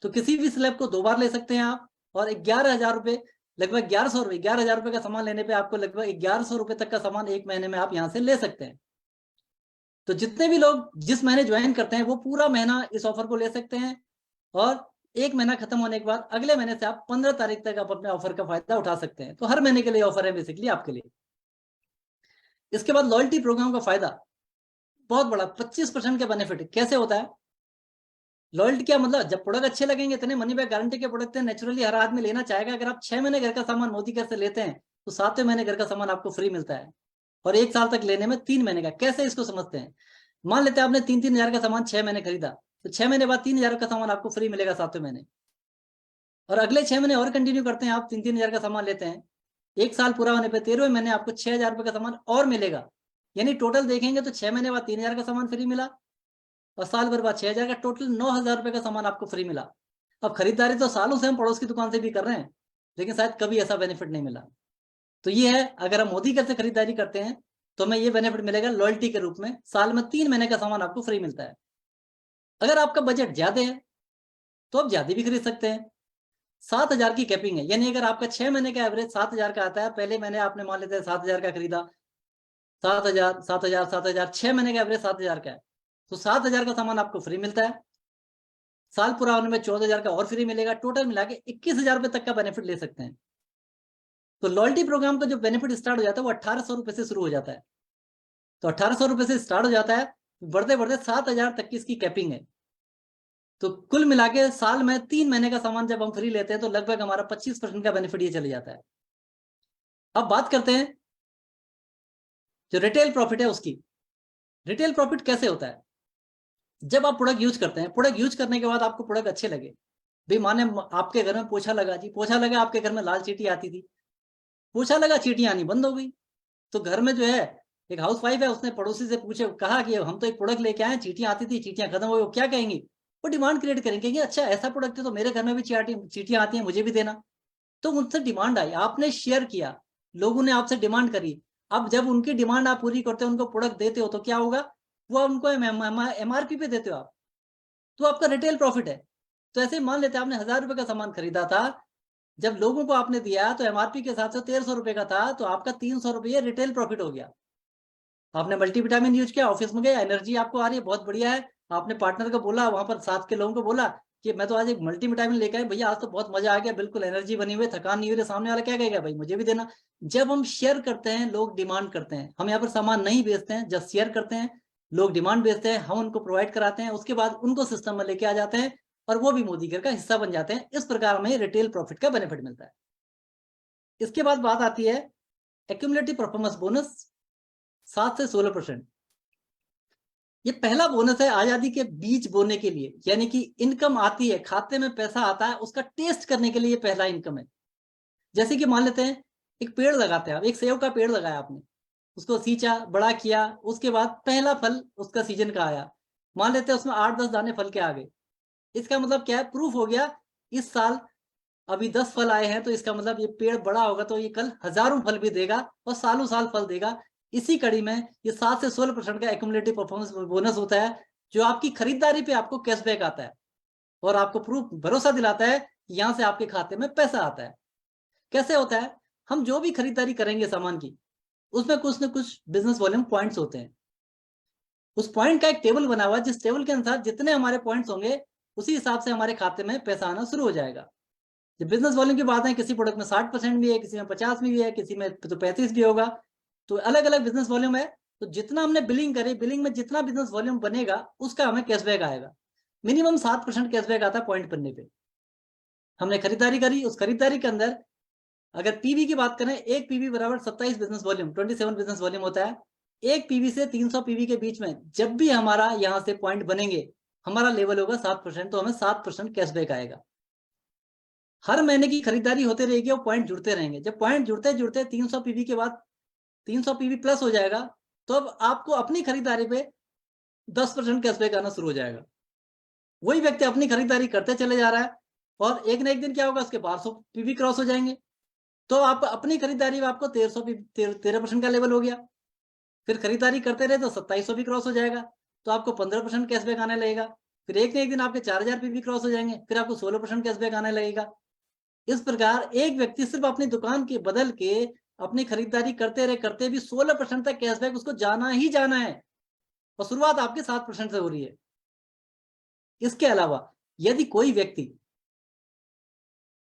तो किसी भी स्लैब को 2 बार ले सकते हैं आप, और 11,000 रुपए, लगभग 11,000 रुपए का सामान लेने पे आपको लगभग 1100 रुपए तक का सामान 1 महीने में आप यहाँ से ले सकते हैं। तो जितने भी लोग जिस महीने ज्वाइन करते हैं वो पूरा महीना इस ऑफर को ले सकते हैं, और 1 महीना खत्म होने के बाद अगले महीने से आप 15 तारीख तक आप अपने ऑफर का फायदा उठा सकते हैं। तो हर महीने के लिए ऑफर है बेसिकली आपके लिए। इसके बाद लॉयल्टी प्रोग्राम का फायदा बहुत बड़ा, 25% का बेनिफिट। कैसे होता है लॉयल्टी? क्या मतलब, जब प्रोडक्ट अच्छे लगेंगे, इतने मनी बैक गारंटी के प्रोडक्ट हैं, नेचुरली हर आदमी लेना चाहेगा। अगर आप 6 महीने घर का सामान मोदी केयर से लेते हैं तो 7वें महीने घर का सामान आपको फ्री मिलता है, और 1 साल तक लेने में 3 महीने का। कैसे इसको समझते हैं, मान लेते हैं आपने 3-3 हजार का सामान 6 महीने खरीदा, तो 6 महीने बाद 3000 का सामान आपको फ्री मिलेगा 7वें महीने, और अगले 6 महीने और कंटिन्यू करते हैं, आप 3-3 हजार का सामान लेते हैं, 1 साल पूरा होने पर 13वें महीने आपको 6000 रुपए का सामान और मिलेगा। यानी टोटल देखेंगे तो 6 महीने बाद 3000 का सामान फ्री मिला, और साल भर बाद 6000 का, टोटल 9000 रुपए का सामान आपको फ्री मिला। अब खरीदारी तो सालों से हम पड़ोस की दुकान से भी कर रहे हैं, लेकिन शायद कभी ऐसा बेनिफिट नहीं मिला। तो ये है, अगर हम मोदी केयर से खरीदारी करते हैं तो हमें ये बेनिफिट मिलेगा लॉयल्टी के रूप में, साल में 3 महीने का सामान आपको फ्री मिलता है। अगर आपका बजट ज्यादा है तो आप ज्यादा भी खरीद सकते हैं। 7000 की कैपिंग है, यानी अगर आपका 6 महीने का एवरेज 7000 का आता है, पहले महीने आपने मान लेते हैं 7000 का खरीदा, 7000 7000 7000, 6 महीने का एवरेज 7000 का है, तो 7000 का सामान आपको फ्री मिलता है। साल पूरा होने में 14000 का और फ्री मिलेगा, टोटल मिला के 21000 रुपए तक का बेनिफिट ले सकते हैं। तो लॉयल्टी प्रोग्राम का जो बेनिफिट स्टार्ट हो जाता है वो 1800 रुपए से शुरू हो जाता है। तो 1800 रुपए से स्टार्ट हो जाता है, बढ़ते बढ़ते 7000 तक की इसकी कैपिंग है। तो कुल मिला के साल में 3 महीने का सामान जब हम फ्री लेते हैं तो लगभग हमारा 25% का बेनिफिट ये चले जाता है। अब बात करते हैं जो रिटेल प्रॉफिट है उसकी। रिटेल प्रॉफिट कैसे होता है? जब आप प्रोडक्ट यूज करते हैं, प्रोडक्ट यूज करने के बाद आपको प्रोडक्ट अच्छे लगे, भाई माने आपके घर में पोछा लगा जी, पोछा लगा, आपके घर में लाल चींटी आती थी, पोछा लगा, चींटियां आनी बंद हो गई। तो घर में जो है एक हाउस वाइफ है, उसने पड़ोसी से पूछे, कहा कि हम तो एक प्रोडक्ट लेके आए, चींटियां आती थी, चींटियां खत्म हो गई, वो क्या कहेंगी? वो डिमांड क्रिएट करेंगे कि अच्छा ऐसा प्रोडक्ट है तो मेरे घर में भी चींटियां आती हैं, मुझे भी देना। तो उनसे डिमांड आई, आपने शेयर किया, लोगों ने आपसे डिमांड करी। अब जब उनकी डिमांड आप पूरी करते हो, उनको प्रोडक्ट देते हो, तो क्या होगा? वो उनको एमआरपी पे देते हो आप, तो आपका रिटेल प्रॉफिट है। तो ऐसे मान लेते हैं आपने 1000 रुपए का सामान खरीदा था, जब लोगों को आपने दिया तो एमआरपी के हिसाब से 1300 रुपए का था, तो आपका 300 रुपये रिटेल प्रॉफिट हो गया। आपने मल्टीविटामिन यूज किया, ऑफिस में गए, एनर्जी आपको आ रही है, बहुत बढ़िया है। आपने पार्टनर को बोला, वहां पर साथ के लोगों को बोला कि मैं तो आज एक मल्टीविटामिन लेकर आया भैया, आज तो बहुत मजा आ गया, बिल्कुल एनर्जी बनी हुई, थकान नहीं हो रही। सामने वाला क्या कहेगा? भाई मुझे भी देना। जब हम शेयर करते हैं लोग डिमांड करते हैं। हम यहाँ पर सामान नहीं बेचते हैं, जब शेयर करते हैं लोग डिमांड बेचते हैं, हम उनको प्रोवाइड कराते हैं, उसके बाद उनको सिस्टम में लेके आ जाते हैं और वो भी मोदी केयर का हिस्सा बन जाते हैं। इस प्रकार हमें रिटेल प्रॉफिट का बेनिफिट मिलता है। इसके बाद बात आती है एक्यूमुलेटिव परफॉर्मेंस बोनस, 7 से 16%। ये पहला बोनस है आजादी के बीज बोने के लिए, यानी कि इनकम आती है, खाते में पैसा आता है, उसका टेस्ट करने के लिए ये पहला इनकम है। जैसे कि मान लेते हैं एक पेड़ लगाते हैं आप, एक सेब का पेड़ लगाया आपने, उसको सींचा, बड़ा किया, उसके बाद पहला फल उसका सीजन का आया, मान लेते हैं उसमें 8-10 दाने फल के आ गए। इसका मतलब क्या है? प्रूफ हो गया इस साल अभी 10 फल आए हैं, तो इसका मतलब ये पेड़ बड़ा होगा तो ये कल हजारों फल भी देगा और सालों साल फल देगा। इसी कड़ी में ये 7 से 16% का एक्यूमुलेटिव परफॉर्मेंस बोनस होता है, जो आपकी खरीदारी पे आपको कैशबैक आता है। और आपको प्रूफ भरोसा दिलाता है कि यहाँ से आपके खाते में पैसा आता है। कैसे होता है? हम जो भी खरीदारी करेंगे सामान की, उसमें कुछ न कुछ बिजनेस वॉल्यूम पॉइंट्स होते हैं। उस पॉइंट का एक टेबल बना हुआ है, जिस टेबल के अनुसार जितने हमारे पॉइंट्स होंगे उसी हिसाब से हमारे खाते में पैसा आना शुरू हो जाएगा। जब बिजनेस वॉल्यूम की बात है, किसी प्रोडक्ट में 60% भी है, किसी में 50 भी है, किसी में तो 35 भी होगा, तो अलग अलग बिजनेस वॉल्यूम है। तो जितना हमने बिलिंग करी, बिलिंग में जितना बिजनेस वॉल्यूम बनेगा उसका हमें कैशबैक आएगा। मिनिमम 7% कैशबैक आता है पॉइंट बनने पे। हमने खरीदारी करी, उस खरीदारी के अंदर अगर पीवी की बात करें, एक पीवी बराबर 27 बिजनेस वॉल्यूम, 27 बिजनेस वॉल्यूम होता है। एक पीवी से 300 पीवी के बीच में जब भी हमारा यहाँ से पॉइंट बनेंगे, हमारा लेवल होगा 7%, तो हमें 7% कैशबैक आएगा। हर महीने की खरीदारी होते रहेगी और पॉइंट जुड़ते रहेंगे। जब पॉइंट जुड़ते जुड़ते 300 पीवी के बाद 300 पीवी प्लस हो जाएगा, तो अब आपको अपनी खरीदारी पे 10% कैशबैक आना शुरू हो जाएगा। वही व्यक्ति अपनी खरीदारी करते चले जा रहा है और एक ना एक दिन क्या होगा, उसके 1200 पीवी क्रॉस हो जाएंगे, तो आप अपनी खरीदारी में आपको 13% का लेवल हो गया। फिर खरीदारी करते रहे तो 2700 भी क्रॉस हो जाएगा, तो आपको 15% कैशबैक आने लगेगा। फिर एक ना एक दिन आपके 4000 पीवी क्रॉस हो जाएंगे, फिर आपको 16% कैशबैक आने लगेगा। इस प्रकार एक व्यक्ति सिर्फ अपनी दुकान के बदल के अपनी खरीदारी करते भी 16% तक कैशबैक उसको जाना ही जाना है, और शुरुआत आपके 7% से हो रही है। इसके अलावा यदि कोई व्यक्ति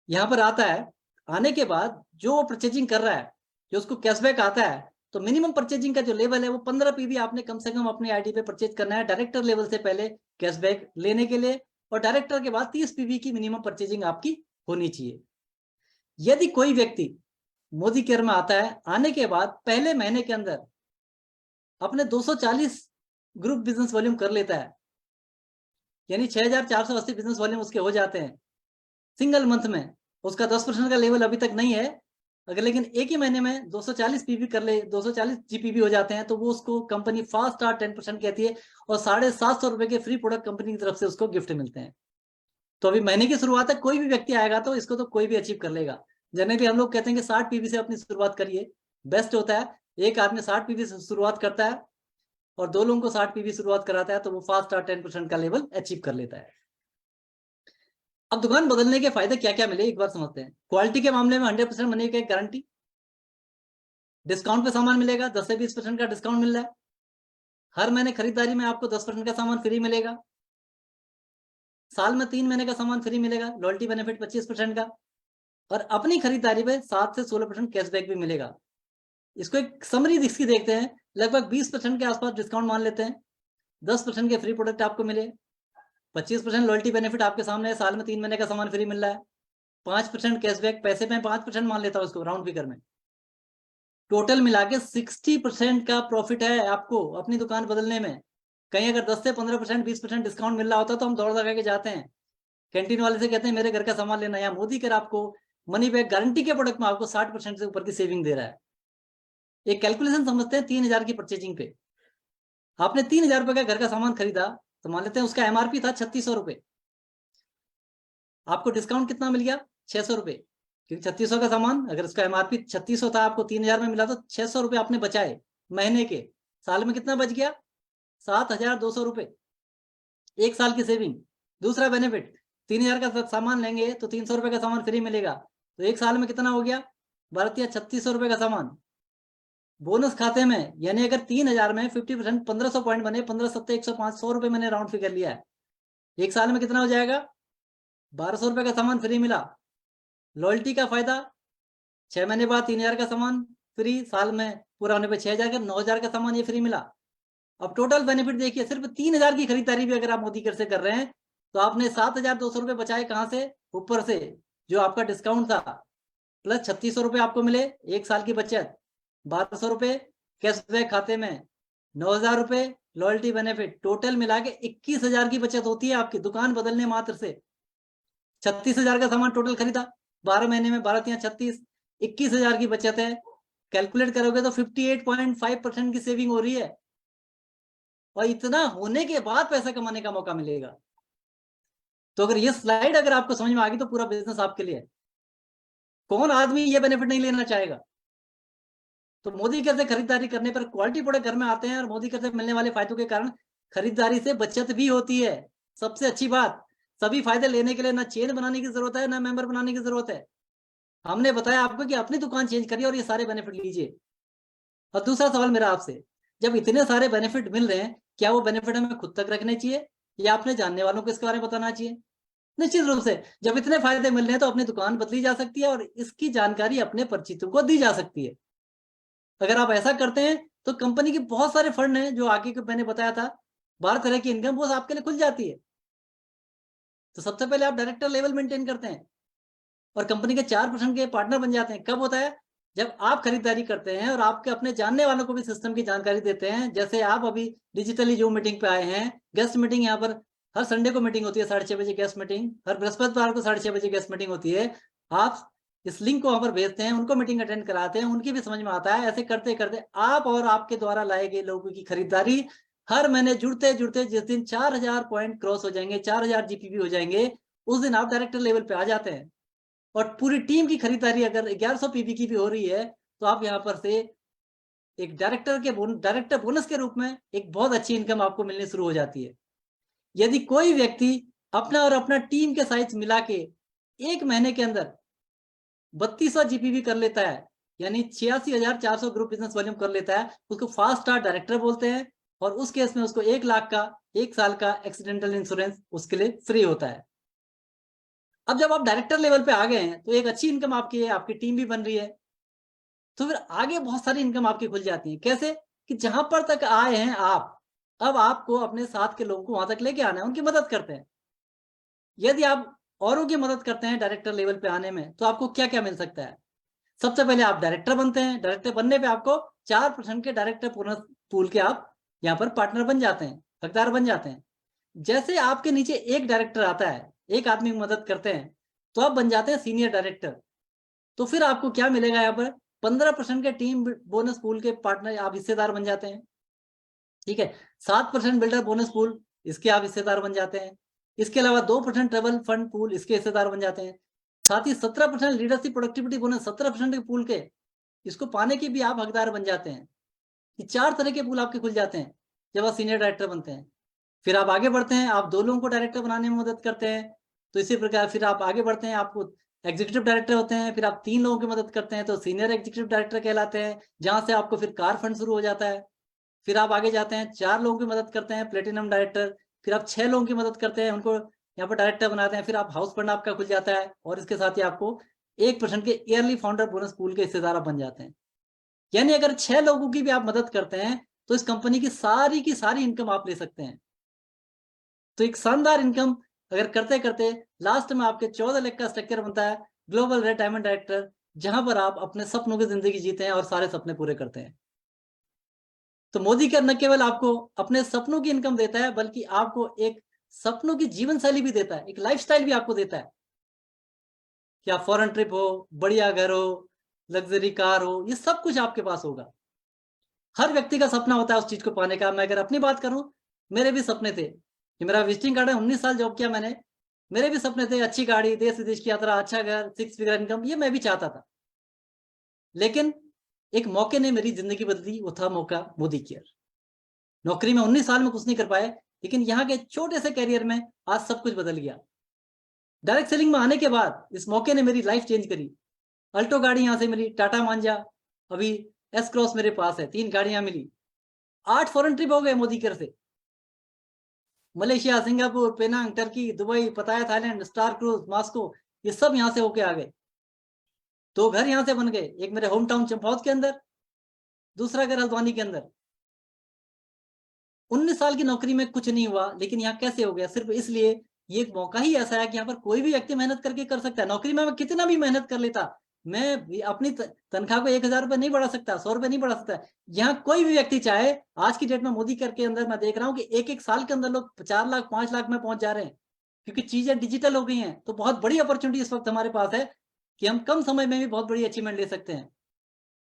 यहां पर आता है, आने के बाद जो परचेजिंग कर रहा है, जो उसको कैशबैक आता है, तो मिनिमम परचेजिंग का जो लेवल है वो 15 पीवी आपने कम से कम अपनी आईडी पे परचेज करना है डायरेक्टर लेवल से पहले कैशबैक लेने के लिए, और डायरेक्टर के बाद 30 पीवी की मिनिमम परचेजिंग आपकी होनी चाहिए। यदि कोई व्यक्ति मोदी केयर में आता है, आने के बाद पहले महीने के अंदर अपने 240 ग्रुप बिजनेस वॉल्यूम कर लेता है, यानी 6480 बिजनेस वॉल्यूम उसके हो जाते हैं सिंगल मंथ में, उसका 10% का लेवल अभी तक नहीं है, अगर लेकिन एक ही महीने में 240 पीवी कर ले, 240 जीपीवी हो जाते हैं, तो वो उसको कंपनी फास्ट स्टार्ट 10% कहती है, और 750 रुपए के फ्री प्रोडक्ट कंपनी की तरफ से उसको गिफ्ट मिलते हैं। तो अभी महीने की शुरुआत है, कोई भी व्यक्ति आएगा तो इसको तो कोई भी अचीव कर लेगा। जनरली हम लोग कहते हैं कि 60 पीवी से अपनी शुरुआत करिए, बेस्ट होता है। एक आदमी 60 पीवी से शुरुआत करता है और 2 लोगों को 60 पीवी शुरुआत कराता है, तो वो फास्ट स्टार्ट 10% का लेवल अचीव कर लेता है। अब दुकान बदलने के फायदे क्या क्या मिले एक बार समझते हैं। क्वालिटी के मामले में 100% मनी की गारंटी, डिस्काउंट पे सामान मिलेगा, 10 से 20% का डिस्काउंट मिल रहा है। हर महीने खरीदारी में आपको 10% का सामान फ्री मिलेगा, साल में 3 महीने का सामान फ्री मिलेगा, लॉयल्टी बेनिफिट 25% का, और अपनी खरीदारी पे 7 से 16% कैशबैक भी मिलेगा। इसको एक समरी इसकी देखते हैं, लगभग 20% के आसपास डिस्काउंट मान लेते हैं, 10% के फ्री प्रोडक्ट आपको मिले, 25% लॉयल्टी बेनिफिट आपके सामने है, साल में 3 महीने का सामान फ्री मिल रहा है, 5% कैशबैक, पैसे में 5% मान लेता हूं उसको राउंड फिगर में, टोटल मिला के 60% का प्रॉफिट है आपको अपनी दुकान बदलने में। कहीं अगर 10 से 15%, 20% डिस्काउंट मिल रहा होता तो हम दौड़ लगा के जाते हैं, कैंटीन वाले से कहते हैं मेरे घर का सामान लेना, या मोदी कर आपको मनी बैक गारंटी के प्रोडक्ट में आपको 60% से ऊपर की सेविंग दे रहा है। एक कैलकुलेशन समझते हैं, 3000 की परचेजिंग पे आपने 3000 रुपए का घर का सामान खरीदा, तो मान लेते हैं उसका एमआरपी था 3600 रुपए, आपको डिस्काउंट कितना मिल गया 600 रुपए, क्योंकि 3600 का सामान अगर उसका एमआरपी 3600 था, आपको 3000 में मिला, तो 600 रुपए आपने बचाए महीने के, साल में कितना बच गया 7200 रुपए, एक साल की सेविंग। दूसरा बेनिफिट, 3000 का सामान लेंगे तो 300 रुपए का सामान फ्री मिलेगा, तो एक साल में कितना हो गया 3600 रुपए का सामान बोनस खाते में। यानी अगर 3000 में 50% 1500 पॉइंट बने, 15 सत्ते 105, 100 रुपए मैंने राउंड फिगर लिया है, एक साल में कितना हो जाएगा 1200 रुपए का सामान फ्री मिला। लॉयल्टी का फायदा, 6 महीने बाद 3000 का सामान फ्री, साल में पूरा होने पे 6000 का 9000 का सामान ये फ्री मिला। अब टोटल बेनिफिट देखिए, सिर्फ 3000 की खरीदारी भी अगर आप मोदी कर से कर रहे हैं, तो आपने 7200 रुपए बचाए, कहां से, ऊपर से जो आपका डिस्काउंट था, प्लस 3600 रुपए आपको मिले, एक साल की बचत, 1200 रुपए कैशबैक खाते में, 9000 रुपए लॉयल्टी बेनिफिट, टोटल मिला के 21000 की बचत होती है आपकी दुकान बदलने मात्र से। 36000 का सामान टोटल खरीदा, 12 महीने में 12 या 36, 21000 की बचत है। कैलकुलेट करोगे तो 58.5% की सेविंग हो रही है, और इतना होने के बाद पैसा कमाने का मौका मिलेगा। तो अगर ये स्लाइड अगर आपको समझ में आ गई तो पूरा बिजनेस आपके लिए है। कौन आदमी ये बेनिफिट नहीं लेना चाहेगा। तो मोदी कर से खरीदारी करने पर क्वालिटी प्रोडक्ट घर में आते हैं, और मोदी कर से मिलने वाले फायदों के कारण खरीदारी से बचत भी होती है। सबसे अच्छी बात, सभी फायदे लेने के लिए ना चेन बनाने की जरूरत है, ना मेंबर बनाने की जरूरत है। हमने बताया आपको कि अपनी दुकान चेंज करिए और ये सारे बेनिफिट लीजिए। और दूसरा सवाल मेरा आपसे, जब इतने सारे बेनिफिट मिल रहे हैं, क्या वो बेनिफिट हमें खुद तक रखने चाहिए या अपने जानने वालों को इसके बारे में बताना चाहिए? निश्चित रूप से जब इतने फायदे मिल रहे हैं तो अपनी दुकान बदली जा सकती है और इसकी जानकारी अपने परिचितों को दी जा सकती है। अगर आप ऐसा करते हैं तो कंपनी के बहुत सारे फंड हैं जो आगे के मैंने बताया था, 12 तरह की इनकम वो आपके लिए खुल जाती है। तो सबसे पहले आप डायरेक्टर लेवल मेंटेन करते हैं और कंपनी के 4% के पार्टनर बन जाते हैं। कब होता है? जब आप खरीदारी करते हैं और आपके अपने जानने वालों को भी सिस्टम की जानकारी देते हैं। जैसे आप अभी डिजिटली जो मीटिंग पे आए हैं, गेस्ट मीटिंग, यहाँ पर हर संडे को मीटिंग होती है 6:30 बजे गेस्ट मीटिंग, हर बृहस्पतिवार को 6:30 बजे गेस्ट मीटिंग होती है। आप इस लिंक को वहां पर भेजते हैं, उनको मीटिंग अटेंड कराते हैं, उनकी भी समझ में आता है। ऐसे करते करते आप और आपके द्वारा लाए गए लोगों की खरीदारी हर महीने जुड़ते जुड़ते जिस दिन 4000 पॉइंट क्रॉस हो जाएंगे, 4000 जीपीपी हो जाएंगे, उस दिन आप डायरेक्टर लेवल पे आ जाते हैं। और पूरी टीम की खरीदारी अगर 1100 पीवी की भी हो रही है तो आप यहाँ पर से एक डायरेक्टर बोनस के रूप में एक बहुत अच्छी इनकम आपको मिलनी शुरू हो जाती है। यदि कोई व्यक्ति अपना और अपना टीम के साइज मिला के एक महीने के अंदर 3200 जीपीवी कर लेता है, यानी 86,400 ग्रुप बिजनेस वॉल्यूम कर लेता है, उसको फास्ट स्टार्ट डायरेक्टर बोलते हैं। और उस केस में उसको 1 लाख का 1 साल का एक्सीडेंटल इंश्योरेंस उसके लिए फ्री होता है। अब जब आप डायरेक्टर लेवल पे आ गए हैं तो एक अच्छी इनकम आपकी है, आपकी टीम भी बन रही है, तो फिर आगे बहुत सारी इनकम आपकी खुल जाती है। कैसे? कि जहां पर तक आए हैं आप, अब आपको अपने साथ के लोगों को वहां तक लेके आना है, उनकी मदद करते हैं। यदि आप औरों की मदद करते हैं डायरेक्टर लेवल पे आने में तो आपको क्या क्या मिल सकता है? सबसे पहले आप डायरेक्टर बनते हैं। डायरेक्टर बनने पे आपको 4% के डायरेक्टर पूल के आप यहाँ पर पार्टनर बन जाते हैं, हकदार बन जाते हैं। जैसे आपके नीचे एक डायरेक्टर आता है, एक आदमी की मदद करते हैं, तो आप बन जाते हैं सीनियर डायरेक्टर। तो फिर आपको क्या मिलेगा? यहाँ पर 15% के टीम बोनस पूल के पार्टनर आप हिस्सेदार बन जाते हैं। ठीक है, 7% बिल्डर बोनस पूल, इसके आप हिस्सेदार बन जाते हैं। इसके अलावा 2% ट्रेवल फंड पूल, इसके हिस्सेदार बन जाते हैं। साथ ही 17% लीडरशिप प्रोडक्टिविटी बोनस, 17% के पूल के, इसको पाने के भी आप हकदार बन जाते हैं। ये 4 तरह के पूल आपके खुल जाते हैं जब आप सीनियर डायरेक्टर बनते हैं। फिर आप आगे बढ़ते हैं, आप 2 लोगों को डायरेक्टर बनाने में मदद करते हैं, तो इसी प्रकार फिर आप आगे बढ़ते हैं, आपको एग्जीक्यूटिव डायरेक्टर होते हैं। फिर आप 3 लोगों की मदद करते हैं तो सीनियर एग्जीक्यूटिव डायरेक्टर कहलाते हैं, जहां से आपको फिर कार फंड शुरू हो जाता है। फिर आप आगे जाते हैं, 4 लोगों की मदद करते हैं, प्लेटिनम डायरेक्टर। फिर आप 6 लोगों की मदद करते हैं, उनको यहाँ पर डायरेक्टर बनाते हैं। फिर आप हाउस फंड आपका खुल जाता है और इसके साथ ही आपको 1% के ईयरली फाउंडर बोनस पूल के हिस्सेदार आप बन जाते हैं। यानी अगर 6 लोगों की भी आप मदद करते हैं तो इस कंपनी की सारी इनकम आप ले सकते हैं। तो एक शानदार इनकम अगर करते करते लास्ट में आपके 14 लाख का स्ट्रक्चर बनता है ग्लोबल रेड डायमंड डायरेक्टर, जहां पर आप अपने सपनों की जिंदगी जीते हैं और सारे सपने पूरे करते हैं। तो मोदी कर न केवल आपको अपने सपनों की इनकम देता है, बल्कि आपको एक सपनों की जीवन शैली भी देता है, एक लाइफस्टाइल भी आपको देता है। क्या फॉरेन ट्रिप हो, बढ़िया घर हो, लग्जरी कार हो, ये सब कुछ आपके पास होगा। हर व्यक्ति का सपना होता है उस चीज को पाने का। मैं अगर अपनी बात करूं, मेरे भी सपने थे कि मेरा विजिटिंग कार्ड है, 19 साल जॉब किया मैंने, मेरे भी सपने थे अच्छी गाड़ी, देश विदेश की यात्रा, अच्छा घर, 6 फिगर इनकम, ये मैं भी चाहता था। लेकिन एक मौके ने मेरी जिंदगी बदली, वो था मौका मोदी केयर। नौकरी में 19 साल में कुछ नहीं कर पाए, लेकिन यहाँ के छोटे से कैरियर में आज सब कुछ बदल गया। डायरेक्ट सेलिंग में आने के बाद इस मौके ने मेरी लाइफ चेंज करी। अल्टो गाड़ी यहाँ से मिली, टाटा मांझा, अभी एस क्रॉस मेरे पास है, 3 गाड़ियां मिली, 8 फॉरेन ट्रिप हो गए मोदी केयर से। Malaysia, Singapore, Penang, Turkey, Dubai, Pattaya, Thailand, star cruise, Moscow, ये सब यहाँ से होके आ गए। 2 घर यहाँ से बन गए, एक मेरे होम टाउन चंपावत के अंदर, दूसरा घर हल्द्वानी के अंदर। 19 साल की नौकरी में कुछ नहीं हुआ, लेकिन यहाँ कैसे हो गया? सिर्फ इसलिए, ये एक मौका ही ऐसा है कि यहाँ पर कोई भी व्यक्ति मेहनत करके कर सकता है। नौकरी में मैं कितना भी मेहनत कर लेता, मैं अपनी तनख्वाह को 1000 रुपए नहीं बढ़ा सकता, 100 रुपए नहीं बढ़ा सकता। यहाँ कोई भी व्यक्ति चाहे, आज की डेट में मोदी केयर के अंदर मैं देख रहा हूँ कि एक साल के अंदर लोग 4 लाख 5 लाख में पहुंच जा रहे हैं, क्योंकि चीजें डिजिटल हो गई हैं। तो बहुत बड़ी अपॉर्चुनिटी इस वक्त हमारे पास है कि हम कम समय में भी बहुत बड़ी अचीवमेंट ले सकते हैं।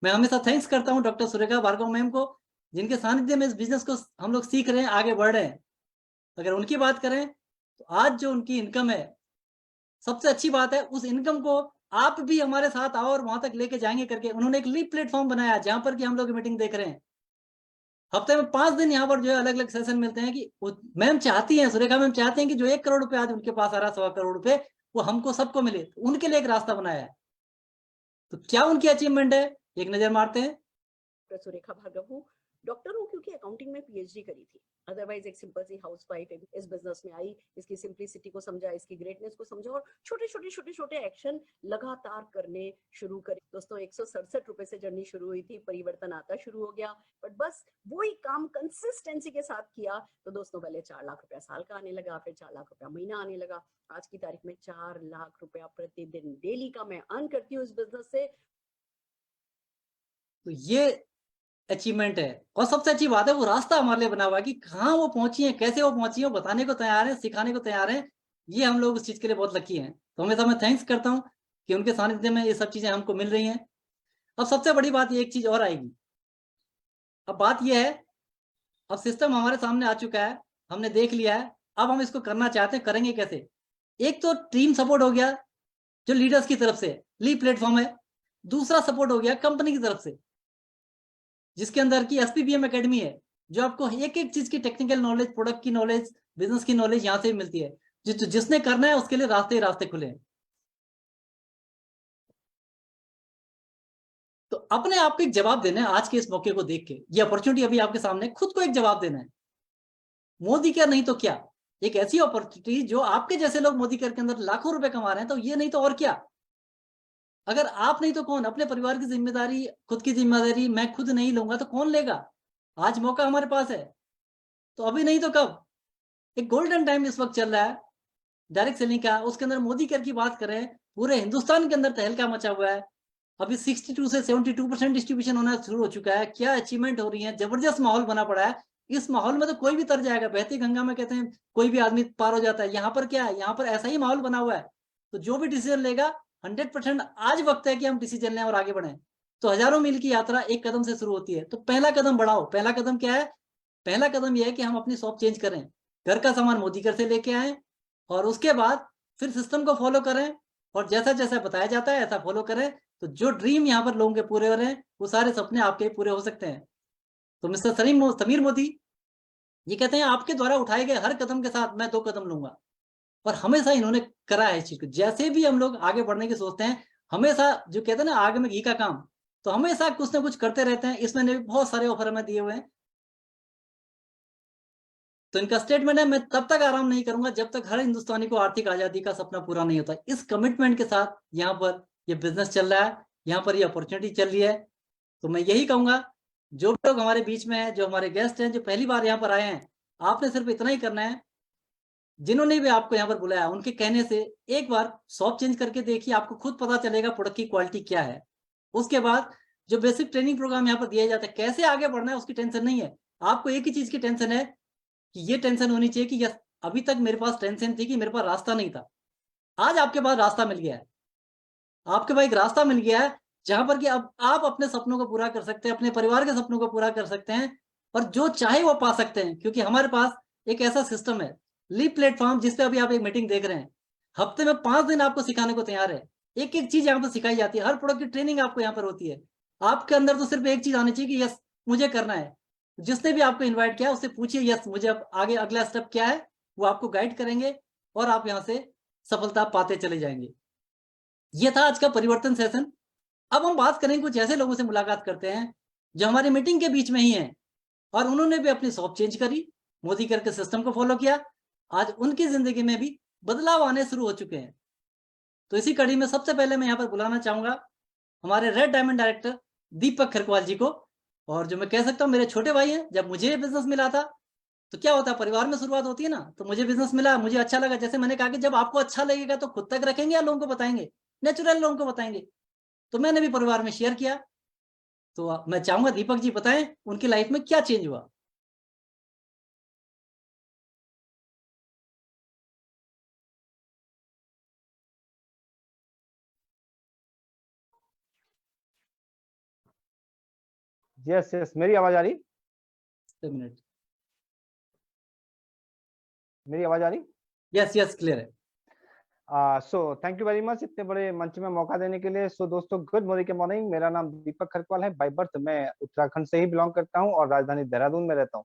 मैं हमेशा थैंक्स करता हूँ डॉक्टर सुरेखा भार्गव मैम को, जिनके सानिध्य में इस बिजनेस को हम लोग सीख रहे हैं, आगे बढ़ रहे हैं। अगर उनकी बात करें तो आज जो उनकी इनकम है, सबसे अच्छी बात है उस इनकम को आप भी हमारे साथ आओ और वहां तक लेके जाएंगे करके उन्होंने एक लीप प्लेटफॉर्म बनाया, जहां पर कि हम लोग मीटिंग देख रहे हैं। हफ्ते में 5 दिन यहाँ पर जो है अलग अलग सेशन मिलते हैं कि मैम चाहती हैं, सुरेखा मैम चाहती हैं कि जो 1 करोड़ रुपए आज उनके पास आ रहा है, 1.25 करोड़ रुपए, वो हमको सबको मिले, तो उनके लिए एक रास्ता बनाया है। तो क्या उनकी अचीवमेंट है, एक नजर मारते हैं।
डॉक्टर सुरेखा भार्गव हूँ। डॉक्टर हूँ क्योंकि अकाउंटिंग में पीएचडी करी थी, अदरवाइज एक सिंपल सी हाउसवाइफ इस बिजनेस में आई, इसकी सिंप्लिसिटी को समझा, इसकी ग्रेटनेस को समझा और छोटे एक्शन लगातार करने शुरू करे। दोस्तों 167 रुपए से जर्नी शुरू हुई थी, परिवर्तन आता शुरू हो गया, बट बस वही काम कंसिस्टेंसी के साथ किया तो दोस्तों पहले 4 लाख रुपया साल का आने लगा, फिर 4 लाख रुपया महीना आने लगा। आज की तारीख में 4 लाख रुपया प्रतिदिन डेली का मैं अर्न करती हूँ इस बिजनेस से।
तो ये अचीवमेंट है, और सबसे अच्छी बात है वो रास्ता हमारे लिए बना हुआ है कि कहाँ वो पहुंची है, कैसे वो पहुंची है, बताने को तैयार है, सिखाने को तैयार है। ये हम लोग उस चीज के लिए बहुत लकी हैं। तो हमेशा मैं थैंक्स करता हूँ कि उनके सानिध्य में ये सब चीजें हमको मिल रही हैं। अब सबसे बड़ी बात ये एक चीज और आएगी। अब बात ये है, अब सिस्टम हमारे सामने आ चुका है, हमने देख लिया है, अब हम इसको करना चाहते हैं, करेंगे कैसे। एक तो टीम सपोर्ट हो गया जो लीडर्स की तरफ से, लीड प्लेटफॉर्म है। दूसरा सपोर्ट हो गया कंपनी की तरफ से, जिसके अंदर की एसपीबीएम एकेडमी है, जो आपको एक एक चीज की टेक्निकल नॉलेज, प्रोडक्ट की नॉलेज, बिजनेस की नॉलेज यहाँ से मिलती है। जिसने करना है उसके लिए रास्ते ही रास्ते खुले हैं। तो अपने आप को एक जवाब देना है आज के इस मौके को देख के, ये अपॉर्चुनिटी अभी आपके सामने, खुद को एक जवाब देना है। मोदी केयर नहीं तो क्या, एक ऐसी अपॉर्चुनिटी जो आपके जैसे लोग मोदी केयर के अंदर लाखों रुपए कमा रहे हैं, तो ये नहीं तो और क्या। अगर आप नहीं तो कौन, अपने परिवार की जिम्मेदारी, खुद की जिम्मेदारी मैं खुद नहीं लूंगा तो कौन लेगा। आज मौका हमारे पास है, तो अभी नहीं तो कब। एक गोल्डन टाइम इस वक्त चल रहा है डायरेक्ट सेलिंग का, उसके अंदर मोदी केयर की बात करें, पूरे हिंदुस्तान के अंदर तहलका मचा हुआ है। अभी 62 से 72% डिस्ट्रीब्यूशन होना शुरू हो चुका है। क्या अचीवमेंट हो रही है, जबरदस्त माहौल बना पड़ा है। इस माहौल में तो कोई भी तर जाएगा, बहती गंगा में कहते हैं कोई भी आदमी पार हो जाता है। यहाँ पर क्या है, यहाँ पर ऐसा ही माहौल बना हुआ है। तो जो भी डिसीजन लेगा 100% आज वक्त है कि हम डिसीजन लें और आगे बढ़ें। तो हजारों मील की यात्रा एक कदम से शुरू होती है। तो पहला कदम बढ़ाओ। पहला कदम क्या है, पहला कदम यह है कि हम अपनी शॉप चेंज करें, घर का सामान मोदी केयर से लेके आए, और उसके बाद फिर सिस्टम को फॉलो करें, और जैसा जैसा बताया जाता है ऐसा फॉलो करें। तो जो ड्रीम यहाँ पर लोगों के पूरे हो रहे हैं, वो सारे सपने आपके पूरे हो सकते हैं। तो मिस्टर समीर मोदी ये कहते हैं आपके द्वारा उठाए गए हर कदम के साथ मैं 2 कदम लूंगा। और हमेशा इन्होंने करा है इस चीज को। जैसे भी हम लोग आगे बढ़ने की सोचते हैं, हमेशा जो कहते हैं ना आग में घी का काम, तो हमेशा कुछ ना कुछ करते रहते हैं। इसमें भी बहुत सारे ऑफर हमें दिए हुए हैं। तो इनका स्टेटमेंट है, मैं तब तक आराम नहीं करूंगा जब तक हर हिंदुस्तानी को आर्थिक आजादी का सपना पूरा नहीं होता। इस कमिटमेंट के साथ यहाँ पर ये बिजनेस चल रहा है, यहाँ पर ये अपॉर्चुनिटी चल रही है। तो मैं यही कहूंगा, जो लोग हमारे बीच में हैं, जो हमारे गेस्ट हैं, जो पहली बार यहाँ पर आए हैं, आपने सिर्फ इतना ही करना है, जिन्होंने भी आपको यहाँ पर बुलाया उनके कहने से एक बार शॉप चेंज करके देखिए, आपको खुद पता चलेगा प्रोडक्ट की क्वालिटी क्या है। उसके बाद जो बेसिक ट्रेनिंग प्रोग्राम यहाँ पर दिया जाता है, कैसे आगे बढ़ना है उसकी टेंशन नहीं है। आपको एक ही चीज की टेंशन है कि ये टेंशन होनी चाहिए कि यस, अभी तक मेरे पास टेंशन थी कि मेरे पास रास्ता नहीं था, आज आपके पास रास्ता मिल गया है। आपके पास एक रास्ता मिल गया है जहां पर कि अब आप अपने सपनों को पूरा कर सकते हैं, अपने परिवार के सपनों को पूरा कर सकते हैं, और जो चाहे वो पा सकते हैं। क्योंकि हमारे पास एक ऐसा सिस्टम है, लीड प्लेटफॉर्म, जिसपे अभी आप एक मीटिंग देख रहे हैं, हफ्ते में 5 दिन आपको सिखाने को तैयार है। एक एक चीज यहाँ पर सिखाई जाती है, हर प्रोडक्ट की ट्रेनिंग आपको यहाँ पर होती है। आपके अंदर तो सिर्फ एक चीज आनी चाहिए कि यस मुझे करना है। जिसने भी आपको इन्वाइट किया उससे पूछिए यस मुझे अब आगे अगला स्टेप क्या है, वो आपको गाइड करेंगे और आप यहाँ से सफलता पाते चले जाएंगे। ये था आज का परिवर्तन सेशन। अब हम बात करें कुछ ऐसे लोगों से मुलाकात करते हैं जो हमारी मीटिंग के बीच में ही हैं, और उन्होंने भी अपनी शॉप चेंज करी, मोदी केयर के सिस्टम को फॉलो किया। आज उनकी जिंदगी में भी बदलाव आने शुरू हो चुके हैं। तो इसी कड़ी में सबसे पहले मैं यहाँ पर बुलाना चाहूंगा हमारे रेड डायमंड डायरेक्टर दीपक खरकवाल जी को। और जो मैं कह सकता हूँ मेरे छोटे भाई हैं। जब मुझे बिजनेस मिला था तो क्या होता है, परिवार में शुरुआत होती है ना, तो मुझे बिजनेस मिला, मुझे अच्छा लगा। जैसे मैंने कहा कि जब आपको अच्छा लगेगा तो खुद तक रखेंगे या लोगों को बताएंगे, नेचुरल लोगों को बताएंगे। तो मैंने भी परिवार में शेयर किया। तो मैं चाहूंगा दीपक जी बताएं उनकी लाइफ में क्या चेंज हुआ।
यस यस, मेरी आवाज आ रही?
एक मिनट,
मेरी आवाज आ रही?
यस यस क्लियर है।
So thank you very much इतने बड़े मंच में मौका देने के लिए। सो दोस्तों, गुड मॉर्निंग। मेरा नाम दीपक खरकवाल है। बाय बर्थ मैं उत्तराखंड से ही बिलोंग करता हूं और राजधानी देहरादून में रहता हूं।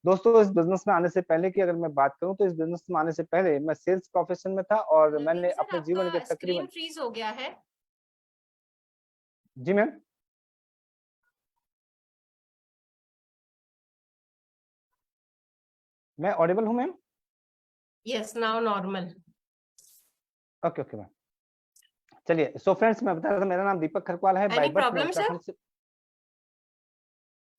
दोस्तों, इस बिजनेस में आने से पहले की अगर मैं बात करूं तो इस बिजनेस में आने से पहले मैं सेल्स प्रोफेशन में था और मैंने
नवीन सर,
अपने जीवन के
आपका स्क्रीन
तकरीबन
फ्रीज हो गया है।
जी मैम, मैं ऑडिबल हूं ma'am?
Yes, now normal.
Okay okay ma'am. चलिए, सो फ्रेंड्स, मैं बता रहा था मेरा नाम दीपक खरकवाल है। बाय
एनी
बर्थ मैं
प्रॉब्लम सर?
उत्तराखंड से।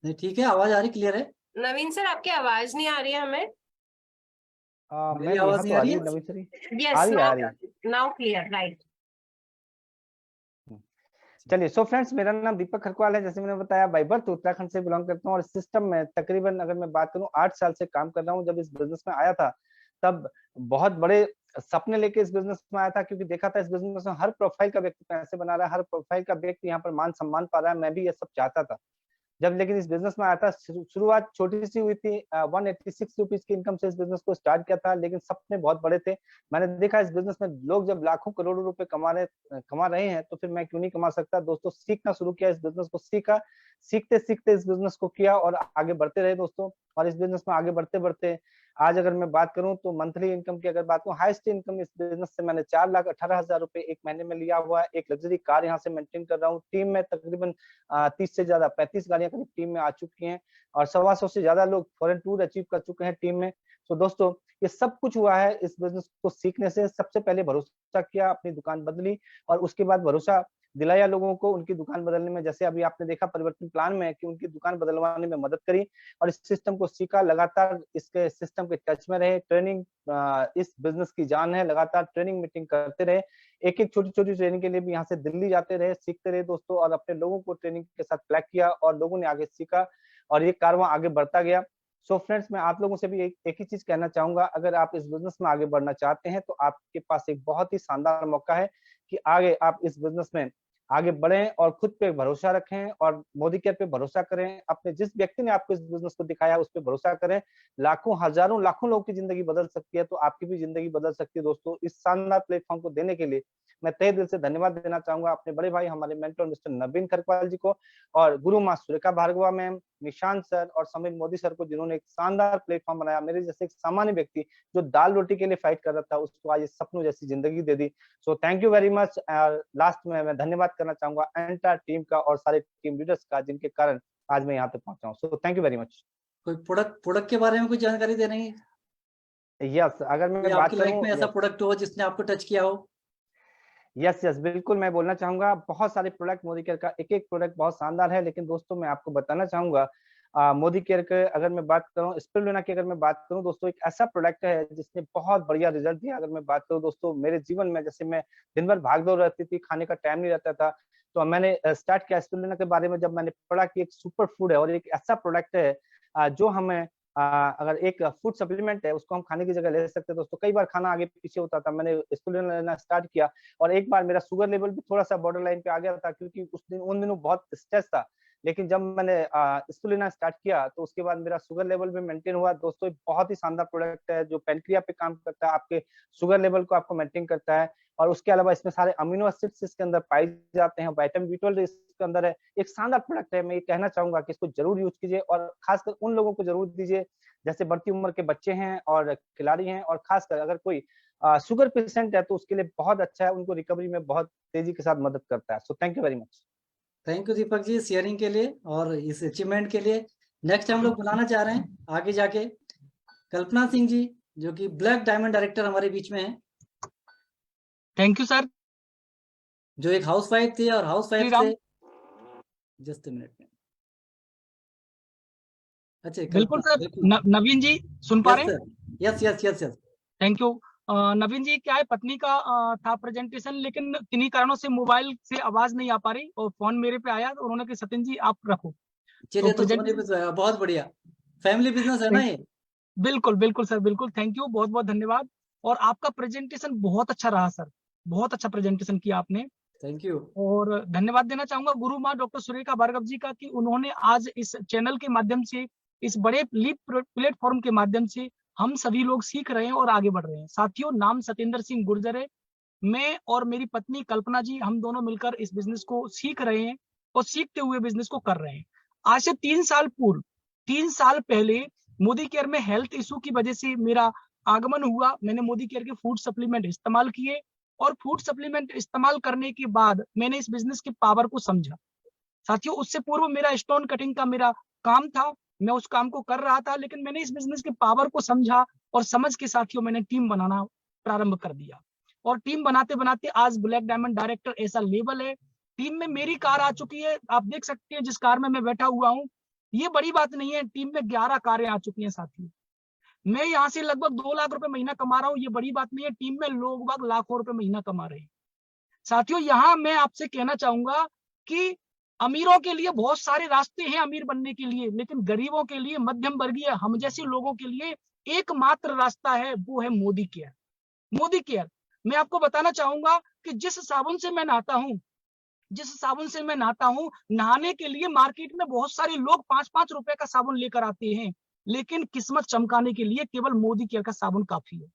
नहीं, ठीक है, आवाज आ रही, क्लियर है।
नवीन सर, आपकी आवाज नहीं आ रही है हमें।
मेरी
मैम
आवाज
यहाँ
नहीं
तो
आ
आ
रही
रही
है?
है नवीन सर। आ
यस,
रही है, आ रही है।
Now clear, right.
चलिए, सो फ्रेंड्स, मेरा नाम दीपक खरकवाल है। जैसे मैंने बताया, बाय बर्थ उत्तराखंड से बिलोंग करता हूँ और इस सिस्टम में तकरीबन अगर मैं बात करूँ 8 साल से काम कर रहा हूँ। जब इस बिजनेस में आया था तब बहुत बड़े सपने लेके इस बिजनेस में आया था, क्योंकि देखा था इस बिजनेस में हर प्रोफाइल का व्यक्ति पैसे बना रहा है, हर प्रोफाइल का व्यक्ति यहाँ पर मान सम्मान पा रहा है। मैं भी ये सब चाहता था। जब लेकिन इस बिजनेस में आया था, शुरुआत छोटी सी हुई थी। 186 रुपीज की इनकम से इस बिजनेस को स्टार्ट किया था, लेकिन सपने बहुत बड़े थे। मैंने देखा इस बिजनेस में लोग जब लाखों करोड़ों रुपए कमा रहे हैं, तो फिर मैं क्यों नहीं कमा सकता। दोस्तों, सीखना शुरू किया, इस बिजनेस को सीखा, सीखते सीखते इस बिजनेस को किया और आगे बढ़ते रहे दोस्तों। और इस बिजनेस में आगे बढ़ते बढ़ते आज अगर मैं बात करूं तो मंथली इनकम की अगर बात करूं, हाईएस्ट इनकम इस बिजनेस से मैंने 4,18,000 रुपए एक महीने में लिया हुआ है। एक लग्जरी कार यहाँ से मेंटेन कर रहा हूँ। टीम में तकरीबन 30 से ज्यादा 35 गाड़ियां करीब टीम में आ चुकी हैं और 125 से ज्यादा लोग फॉरेन टूर अचीव कर चुके हैं टीम में। तो दोस्तों, ये सब कुछ हुआ है इस बिजनेस को सीखने से। सबसे पहले भरोसा किया, अपनी दुकान बदली और उसके बाद भरोसा दिलाया लोगों को उनकी दुकान बदलने में। जैसे अभी आपने देखा परिवर्तन प्लान में कि उनकी दुकान बदलवाने में मदद करी और इस सिस्टम को सीखा, लगातार इसके सिस्टम के टच में रहे। ट्रेनिंग इस बिजनेस की जान है, लगातार ट्रेनिंग मीटिंग करते रहे। एक एक छोटी छोटी ट्रेनिंग के लिए भी यहाँ से दिल्ली जाते रहे, सीखते रहे दोस्तों, और अपने लोगों को ट्रेनिंग के साथ प्लैग किया और लोगों ने आगे सीखा और ये कारवां आगे बढ़ता गया। सो फ्रेंड्स, मैं आप लोगों से भी एक ही चीज कहना चाहूंगा, अगर आप इस बिजनेस में आगे बढ़ना चाहते हैं तो आपके पास एक बहुत ही शानदार मौका है कि आगे आप इस बिजनेस में आगे बढ़ें और खुद पे भरोसा रखें और मोदी केयर पे भरोसा करें। अपने जिस व्यक्ति ने आपको इस बिजनेस को दिखाया उस पर भरोसा करें। लाखों, हजारों, लाखों लोगों की जिंदगी बदल सकती है, तो आपकी भी जिंदगी बदल सकती है दोस्तों। इस शानदार प्लेटफॉर्म को देने के लिए मैं तहे दिल से धन्यवाद देना चाहूंगा अपने बड़े भाई, हमारे मेंटर मिस्टर नवीन खरकवाल जी को, और गुरु माँ सुरेखा भार्गवा मैम, निशांत सर और समीर मोदी सर को, जिन्होंने एक शानदार प्लेटफॉर्म बनाया। मेरे जैसे एक सामान्य व्यक्ति जो दाल रोटी के लिए फाइट कर रहा था, उसको आज सपनों जैसी जिंदगी दे दी। So thank you very much. Last में मैं धन्यवाद करना चाहूंगा एंटायर टीम का और सारे टीम लीडर्स का, जिनके कारण आज मैं यहाँ पे पहुंचा हूँ। सो थैंक यू वेरी मच।
कोई प्रोडक्ट के बारे में कुछ जानकारी देनी है?
यस, अगर मैं बात
आपकी लाइफ
करूं,
में ऐसा प्रोडक्ट हो जिसने आपको टच किया हो?
यस बिल्कुल, मैं बोलना चाहूंगा बहुत सारे प्रोडक्ट मोदी केयर का, एक एक प्रोडक्ट बहुत शानदार है। लेकिन दोस्तों, मैं आपको बताना चाहूंगा मोदी केयर के अगर मैं बात करूं, स्पिरुलिना की अगर मैं बात करूं दोस्तों, एक ऐसा प्रोडक्ट है जिसने बहुत बढ़िया रिजल्ट दिया। अगर मैं बात करूं दोस्तों, मेरे जीवन में जैसे मैं दिन भर भागदौड़ रहती थी, खाने का टाइम नहीं रहता था, तो मैंने स्टार्ट किया स्पिरुलिना के बारे में। जब मैंने पढ़ा कि एक सुपर फूड है और एक ऐसा प्रोडक्ट है जो हमें अगर एक फूड सप्लीमेंट है, उसको हम खाने की जगह ले सकते हैं दोस्तों। कई बार खाना आगे पीछे होता था, मैंने स्पिरुलिना लेना स्टार्ट किया और एक बार मेरा शुगर लेवल भी थोड़ा सा बॉर्डर लाइन पे आ गया था, क्योंकि उन दिनों बहुत स्ट्रेस था। लेकिन जब मैंने स्पिरुलिना स्टार्ट किया तो उसके बाद मेरा शुगर लेवल भी मेंटेन हुआ दोस्तों। बहुत ही शानदार प्रोडक्ट है जो पैनक्रिया पे काम करता है, आपके शुगर लेवल को आपको मेंटेन करता है। और उसके अलावा इसमें सारे अमीनो एसिड्स इसके अंदर पाए जाते हैं, विटामिन B12 इसके अंदर है। एक शानदार प्रोडक्ट है, मैं ये कहना चाहूंगा कि इसको जरूर यूज कीजिए और खासकर उन लोगों को जरूर दीजिए जैसे बढ़ती उम्र के बच्चे हैं और खिलाड़ी हैं, और खासकर अगर कोई शुगर पेशेंट है तो उसके लिए बहुत अच्छा है, उनको रिकवरी में बहुत तेजी के साथ मदद करता है। So thank you very much.
Thank you Deepak ji sharing के लिए और इस अचीवमेंट के लिए। नेक्स्ट हम लोग बुलाना चाह रहे हैं आगे जाके कल्पना सिंह जी, जो कि ब्लैक डायमंड डायरेक्टर हमारे बीच में है।
Thank you sir.
जो एक हाउसवाइफ थी और हाउसवाइफ से जस्ट मिनट में। अच्छा,
बिल्कुल सर। नवीन जी सुन पा रहे हैं?
Yes yes yes yes.
Thank you. Naveen ji, क्या है, पत्नी का था प्रेजेंटेशन, लेकिन किन्हीं कारणों से मोबाइल से आवाज नहीं आ पा रही और फोन मेरे पे आया तो उन्होंने कहा सचिन जी आप रखो।
चलिए तो बहुत बढ़िया, फैमिली बिजनेस है ना ये।
बिल्कुल बिल्कुल सर, बिल्कुल। थैंक यू, बहुत बहुत धन्यवाद। और आपका प्रेजेंटेशन बहुत अच्छा रहा सर, बहुत अच्छा प्रेजेंटेशन किया आपने।
Thank you.
और धन्यवाद देना चाहूंगा गुरु माँ डॉक्टर सुरेखा भार्गव जी का कि उन्होंने आज इस चैनल के माध्यम से, इस बड़े लीप प्लेटफॉर्म के माध्यम से हम सभी लोग सीख रहे हैं और आगे बढ़ रहे हैं। साथियों, नाम सतेंद्र सिंह गुर्जर है मैं और मेरी पत्नी कल्पना जी, हम दोनों मिलकर इस बिजनेस को सीख रहे हैं और सीखते हुए बिजनेस को कर रहे हैं। आज से 3 साल पहले मोदी केयर में हेल्थ इशू की वजह से मेरा आगमन हुआ। मैंने मोदी केयर के फूड सप्लीमेंट इस्तेमाल किए और फूड सप्लीमेंट इस्तेमाल करने के बाद मैंने इस बिजनेस की पावर को समझा। साथियों, उससे पूर्व मेरा स्टोन कटिंग का मेरा काम था, मैं उस काम को कर रहा था, लेकिन मैंने इस बिजनेस के पावर को समझा और समझ के साथियों मैंने टीम बनाना प्रारंभ कर दिया। और टीम बनाते बनाते आज ब्लैक डायमंड डायरेक्टर ऐसा लेवल है। टीम में मेरी कार आ चुकी है, आप देख सकते हैं जिस कार में मैं बैठा हुआ हूँ। ये बड़ी बात नहीं है, टीम में 11 कारें आ चुकी हैं साथियों। मैं यहाँ से लगभग 2 लाख रुपए महीना कमा रहा हूँ, ये बड़ी बात नहीं है। टीम में लोग बाग लाखों रुपए महीना कमा रहे हैं। साथियों, यहाँ मैं आपसे कहना चाहूंगा कि अमीरों के लिए बहुत सारे रास्ते हैं अमीर बनने के लिए, लेकिन गरीबों के लिए, मध्यम वर्गीय हम जैसे लोगों के लिए एकमात्र रास्ता है, वो है मोदी केयर। मोदी केयर, मैं आपको बताना चाहूंगा कि जिस साबुन से मैं नहाता हूं, नहाने के लिए मार्केट में बहुत सारे लोग 5-5 रुपए का साबुन लेकर आते हैं, लेकिन किस्मत चमकाने के लिए केवल मोदी केयर का साबुन काफी है।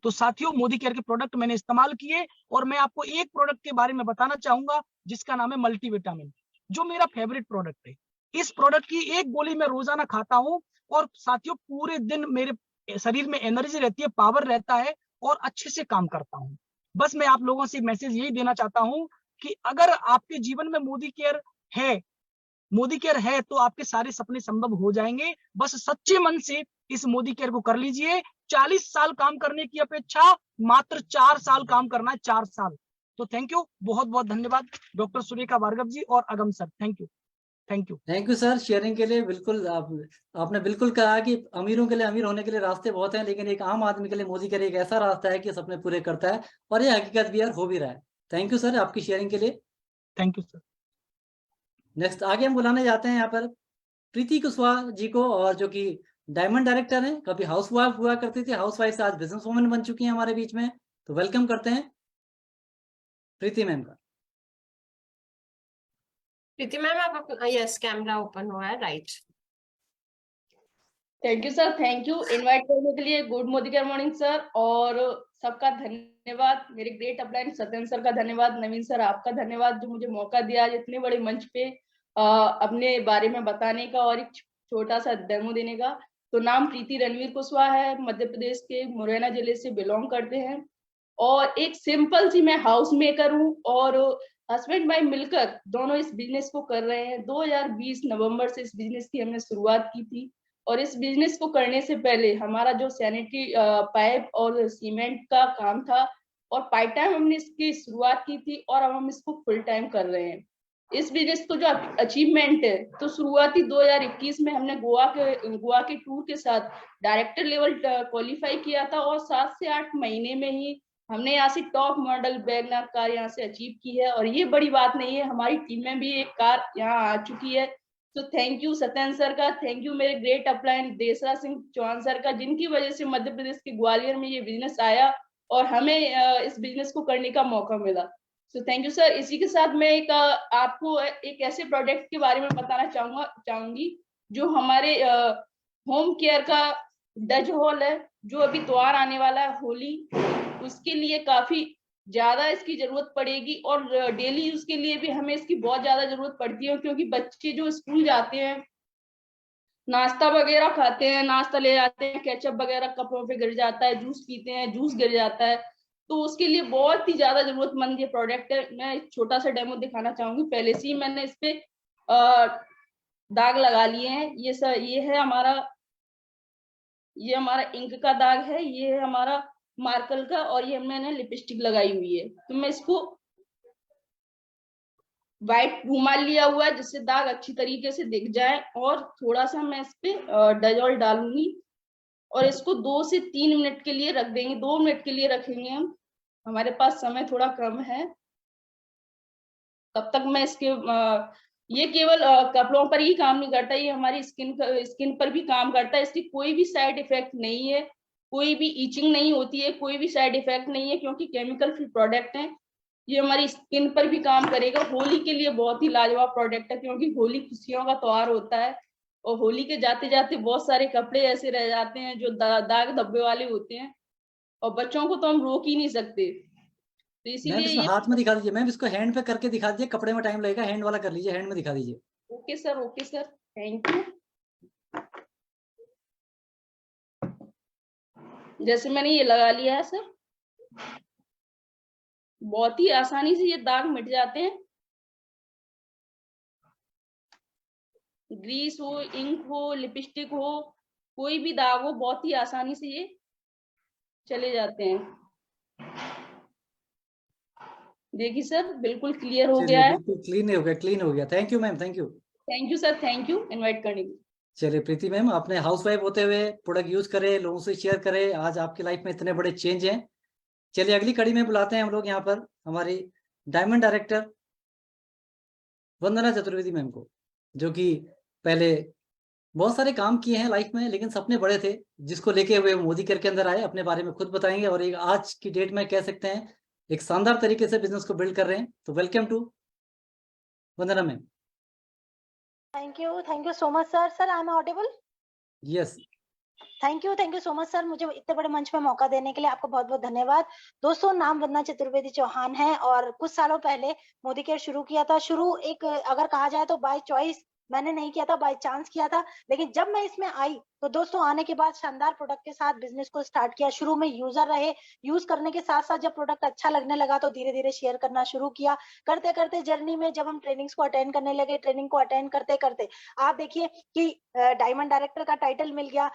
तो साथियों, मोदी केयर के प्रोडक्ट मैंने इस्तेमाल किए और मैं आपको एक प्रोडक्ट के बारे में बताना चाहूंगा जिसका नाम है मल्टीविटामिन, जो मेरा फेवरेट प्रोडक्ट है। इस प्रोडक्ट की एक गोली मैं रोजाना खाता हूं और साथियों पूरे दिन मेरे शरीर में एनर्जी रहती है, पावर रहता है और अच्छे से काम करता हूं। बस मैं आप लोगों से मैसेज यही देना चाहता हूं कि अगर आपके जीवन में मोदी केयर है तो आपके सारे सपने संभव हो जाएंगे। बस सच्चे मन से इस मोदी केयर को कर लीजिए। 40 साल काम करने की अपेक्षा मात्र 4 साल काम करना है, 4 साल। तो थैंक यू, बहुत बहुत धन्यवाद डॉक्टर सुरेखा भार्गव जी और अगम sir. Thank you.
Thank you sir sharing के लिए। बिल्कुल आपने बिल्कुल कहा कि अमीरों के लिए अमीर होने के लिए रास्ते बहुत हैं, लेकिन एक आम आदमी के लिए मोदी केयर एक ऐसा रास्ता है कि सपने पूरे करता है और ये हकीकत भी हो भी रहा है। थैंक यू सर आपकी शेयरिंग के लिए।
Thank you sir.
नेक्स्ट आगे हम बुलाने जाते हैं यहाँ पर प्रीति कुशवाहा जी को, और जो कि डायमंड डायरेक्टर हैं। कभी हाउस वाइफ हुआ करती थी, हाउस वाइफ से आज बिजनेस वुमन बन चुकी हैं हमारे बीच में। तो वेलकम करते हैं प्रीति मैम का।
प्रीति मैम, आप अपना यस कैमरा ओपन हुआ है, right.
Thank you sir, thank you invite करने के लिए। Good Modi care morning sir, और सबका धन्यवाद। मेरे ग्रेट अपलाइन सत्यन सर का धन्यवाद, नवीन सर आपका धन्यवाद जो मुझे मौका दिया आज इतने बड़े मंच पे अपने बारे में बताने का और एक छोटा सा डेमो देने का। तो नाम प्रीति रणवीर कुशवाहा है, मध्य प्रदेश के मुरैना जिले से बिलोंग करते हैं और एक सिंपल सी मैं हाउस मेकर हूँ और हस्बैंड वाइफ मिलकर दोनों इस बिजनेस को कर रहे हैं। 2020 नवंबर से इस बिजनेस की हमने शुरुआत की थी और इस बिजनेस को करने से पहले हमारा जो सैनिटरी पाइप और सीमेंट का काम था और पार्ट टाइम हमने इसकी शुरुआत की थी और अब हम इसको फुल टाइम कर रहे हैं। इस बिजनेस को जो अचीवमेंट है, तो शुरुआती 2021 में हमने गोवा के टूर के साथ डायरेक्टर लेवल क्वालिफाई किया था और 7 से 8 महीने में ही हमने यहाँ से टॉप मॉडल वैगनर कार यहाँ से अचीव की है। और ये बड़ी बात नहीं है, हमारी टीम में भी एक कार यहाँ आ चुकी है। तो थैंक यू सत्यन सर का, थैंक यू मेरे great upline Desraj Singh Chauhan sir का, जिनकी वजह से मध्य प्रदेश के ग्वालियर में ये बिजनेस आया और हमें इस बिजनेस को करने का मौका मिला। सो थैंक यू सर। इसी के साथ मैं आपको एक ऐसे प्रोडक्ट के बारे में बताना चाहूंगी जो हमारे होम केयर का डज हॉल है, जो अभी त्योहार आने वाला है होली, उसके लिए काफी ज्यादा इसकी जरूरत पड़ेगी और डेली यूज के लिए भी हमें इसकी बहुत ज्यादा जरूरत पड़ती है, क्योंकि बच्चे जो स्कूल जाते हैं नाश्ता वगैरह खाते हैं, नाश्ता ले जाते हैं, केचप वगैरह कपड़ों पे गिर जाता है, जूस पीते हैं जूस गिर जाता है, तो उसके लिए बहुत ही ज्यादा जरूरतमंद ये प्रोडक्ट है। मैं एक छोटा सा डेमो दिखाना चाहूंगी। पहले से ही मैंने इस पे दाग लगा लिए हैं। ये हमारा इंक का दाग है, ये है हमारा मार्कर का, और ये मैंने लिपस्टिक लगाई हुई है। तो मैं इसको व्हाइट रूमाल लिया हुआ है जिससे दाग अच्छी तरीके से दिख जाए, और थोड़ा सा मैं इस पे डजॉल डालूंगी और इसको 2 से 3 मिनट के लिए रख देंगे। 2 मिनट के लिए रखेंगे हम, हमारे पास समय थोड़ा कम है। तब तक मैं ये केवल कपड़ों पर ही काम नहीं करता, ये हमारी स्किन पर भी काम करता है। इसकी कोई भी साइड इफेक्ट नहीं है, कोई भी ईचिंग नहीं होती है, कोई भी साइड इफेक्ट नहीं है, क्योंकि केमिकल फ्री प्रोडक्ट है। ये हमारी स्किन पर भी काम करेगा। होली के लिए बहुत ही लाजवाब प्रोडक्ट है, क्योंकि होली खुशियों का त्योहार होता है और होली के जाते जाते बहुत सारे कपड़े ऐसे रह जाते हैं जो दाग धब्बे वाले होते हैं और बच्चों को तो हम रोक ही नहीं सकते। तो
मैम
इसीलिए
इसमें
ये
हाथ में दिखा दीजिए मैम, इसको हैंड पे करके दिखा दीजिए, कपड़े में टाइम लगेगा, हैंड वाला कर लीजिए, हैंड में दिखा दीजिए।
Okay sir, thank you. जैसे मैंने ये लगा लिया है सर, बहुत ही आसानी से ये दाग मिट जाते हैं। ग्रीस हो, इंक हो, लिपस्टिक हो, कोई भी दाग हो, बहुत ही आसानी से ये चले जाते हैं। देखिए सर, बिल्कुल क्लियर हो गया
चलिए
है।
बिल्कुल क्लीन हो गया, क्लीन हो गया। Thank you ma'am, thank you.
Thank you sir, thank you invite करने के लिए।
चलिए प्रीति मैम, आपने हाउसवाइफ होते हुए प्रोडक्ट यूज करे, लोगों से शेयर करे, आज आपकी लाइफ में इतने बड़े चेंज हैं। चलिए अगली कड़ी में बुलाते हैं हम लोग यहाँ पर हमारी डायमंड डायरेक्टर वंदना चतुर्वेदी मैम को, जो कि पहले बहुत सारे काम किए हैं लाइफ में, लेकिन सपने बड़े थे, जिसको लेके हुए मोदी केयर के अंदर आए, अपने बारे में खुद बताएंगे और एक आज की डेट में कह सकते हैं एक शानदार तरीके से बिजनेस को बिल्ड कर रहे हैं। तो welcome to Vandana ma'am.
Thank you so much sir. Sir I am audible?
Yes.
Thank you so much sir, मुझे इतने बड़े मंच में मौका देने के लिए आपको बहुत बहुत धन्यवाद। दोस्तों, नाम वंदना चतुर्वेदी चौहान है और कुछ सालों पहले मोदी केयर शुरू किया था। शुरू एक अगर कहा जाए तो बाय चॉइस मैंने नहीं किया था, बाय चांस किया था। लेकिन जब मैं इसमें आई तो दोस्तों आने के बाद शानदार प्रोडक्ट के साथ बिजनेस को स्टार्ट किया। शुरू में यूजर रहे, यूज करने के साथ साथ जब प्रोडक्ट अच्छा लगने लगा तो धीरे धीरे शेयर करना शुरू किया। करते करते जर्नी में जब हम ट्रेनिंग्स को अटेंड करने लगे, ट्रेनिंग को अटेंड करते करते आप देखिए कि डायमंड डायरेक्टर का टाइटल मिल गया,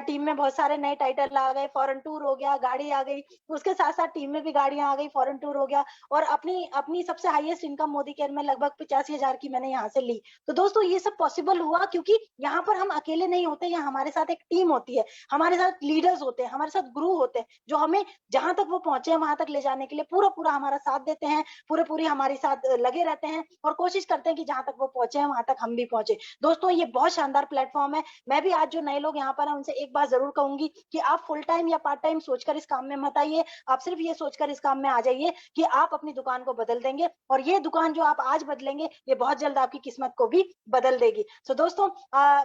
टीम में बहुत सारे नए टाइटल आ गए, फॉरेन टूर हो गया, गाड़ी आ गई, उसके साथ साथ टीम में भी गाड़ियां आ गई, फॉरेन टूर हो गया और अपनी सबसे हाईएस्ट इनकम मोदी केयर में लगभग 85,000 की मैंने यहाँ से ली। तो दोस्तों ये सब पॉसिबल हुआ क्योंकि यहाँ पर हम अकेले नहीं होते, यहाँ हमारे साथ एक टीम होती है, हमारे साथ लीडर्स होते हैं, हमारे साथ गुरु होते हैं, जो हमें जहां तक वो पहुंचे हैं वहां तक ले जाने के लिए पूरा हमारा साथ देते हैं, पूरी हमारे साथ लगे रहते हैं और कोशिश करते हैं कि जहां तक वो पहुंचे हैं वहां तक हम भी पहुंचे। दोस्तों ये बहुत शानदार प्लेटफॉर्म है। मैं भी आज जो नए लोग यहाँ पर हैं उनसे एक बात जरूर कहूंगी कि आप फुल टाइम या पार्ट टाइम सोचकर इस काम में मत आइए, आप सिर्फ ये सोचकर इस काम में आ जाइए कि आप अपनी दुकान को बदल देंगे और ये दुकान जो आप आज बदलेंगे ये बहुत जल्द आपकी किस्मत को भी बदल देगी। सो दोस्तों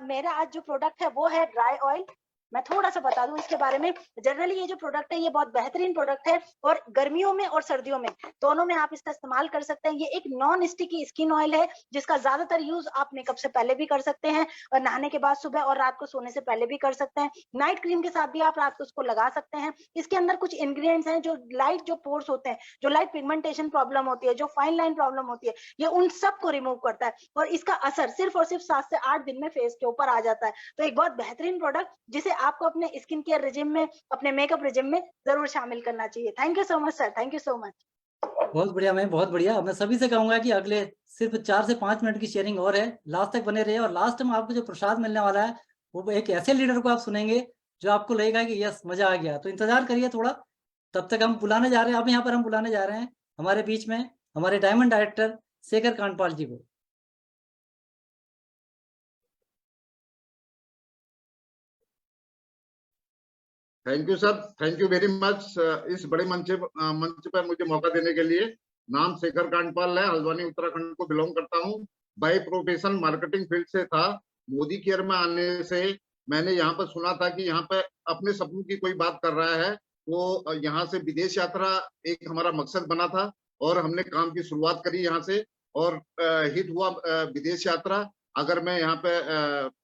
मेरा आज जो प्रोडक्ट है वो है ड्राई ऑयल। मैं थोड़ा सा बता दूं इसके बारे में। जनरली ये जो प्रोडक्ट है ये बहुत बेहतरीन प्रोडक्ट है और गर्मियों में और सर्दियों में दोनों में आप इसका इस्तेमाल कर सकते हैं। ये एक नॉन स्टिकी स्किन ऑयल है जिसका ज्यादातर यूज आप मेकअप से पहले भी कर सकते हैं और नहाने के बाद सुबह और रात को सोने से पहले भी कर सकते हैं। नाइट क्रीम के साथ भी आप रात को उसको लगा सकते हैं। इसके अंदर कुछ इंग्रेडिएंट्स हैं जो लाइट जो पोर्स होते हैं, जो लाइट पिगमेंटेशन प्रॉब्लम होती है, जो फाइन लाइन प्रॉब्लम होती है, ये उन सबको रिमूव करता है और इसका असर सिर्फ और सिर्फ 7 से 8 दिन में फेस के ऊपर आ जाता है। तो एक बहुत बेहतरीन प्रोडक्ट जिसे आपको अपने स्किन केयर रिजिम में, अपने मेकअप रिजिम में जरूर शामिल करना चाहिए। Thank you so much sir, thank you so much.
बहुत बढ़िया मैम, बहुत बढ़िया। मैं सभी से कहूंगा कि अगले सिर्फ 4 से 5 मिनट की शेयरिंग और है, लास्ट तक बने रहिए और लास्ट में आपको जो प्रसाद मिलने वाला है वो एक ऐसे लीडर को आप सुनेंगे जो आपको लगेगा कि यस मजा आ गया। तो इंतजार करिए थोड़ा, तब तक हम बुलाने जा रहे हैं, अब यहाँ पर हम बुलाने जा रहे हैं हमारे बीच में हमारे डायमंड डायरेक्टर शेखर कांडपाल जी को।
Thank you sir, thank you very much इस बड़े मंच पर मुझे मौका देने के लिए। नाम शेखर कांडपाल है, हल्द्वानी उत्तराखंड को बिलोंग करता हूँ। बाय प्रोफेशन मार्केटिंग फील्ड से था। मोदी केयर में आने से मैंने यहाँ पर सुना था कि यहाँ पे अपने सपनों की कोई बात कर रहा है, तो यहाँ से विदेश यात्रा एक हमारा मकसद बना था और हमने काम की शुरुआत करी यहाँ से और हिट हुआ विदेश यात्रा। अगर मैं यहाँ पे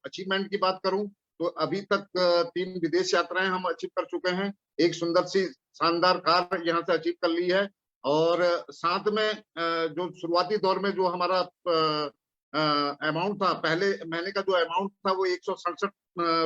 अचीवमेंट की बात करूं तो अभी तक 3 विदेश यात्राएं हम अचीव कर चुके हैं। एक सुंदर सी शानदार कार यहाँ से अचीव कर ली है और साथ में जो शुरुआती दौर में जो हमारा अमाउंट था, पहले महीने का जो अमाउंट था वो 167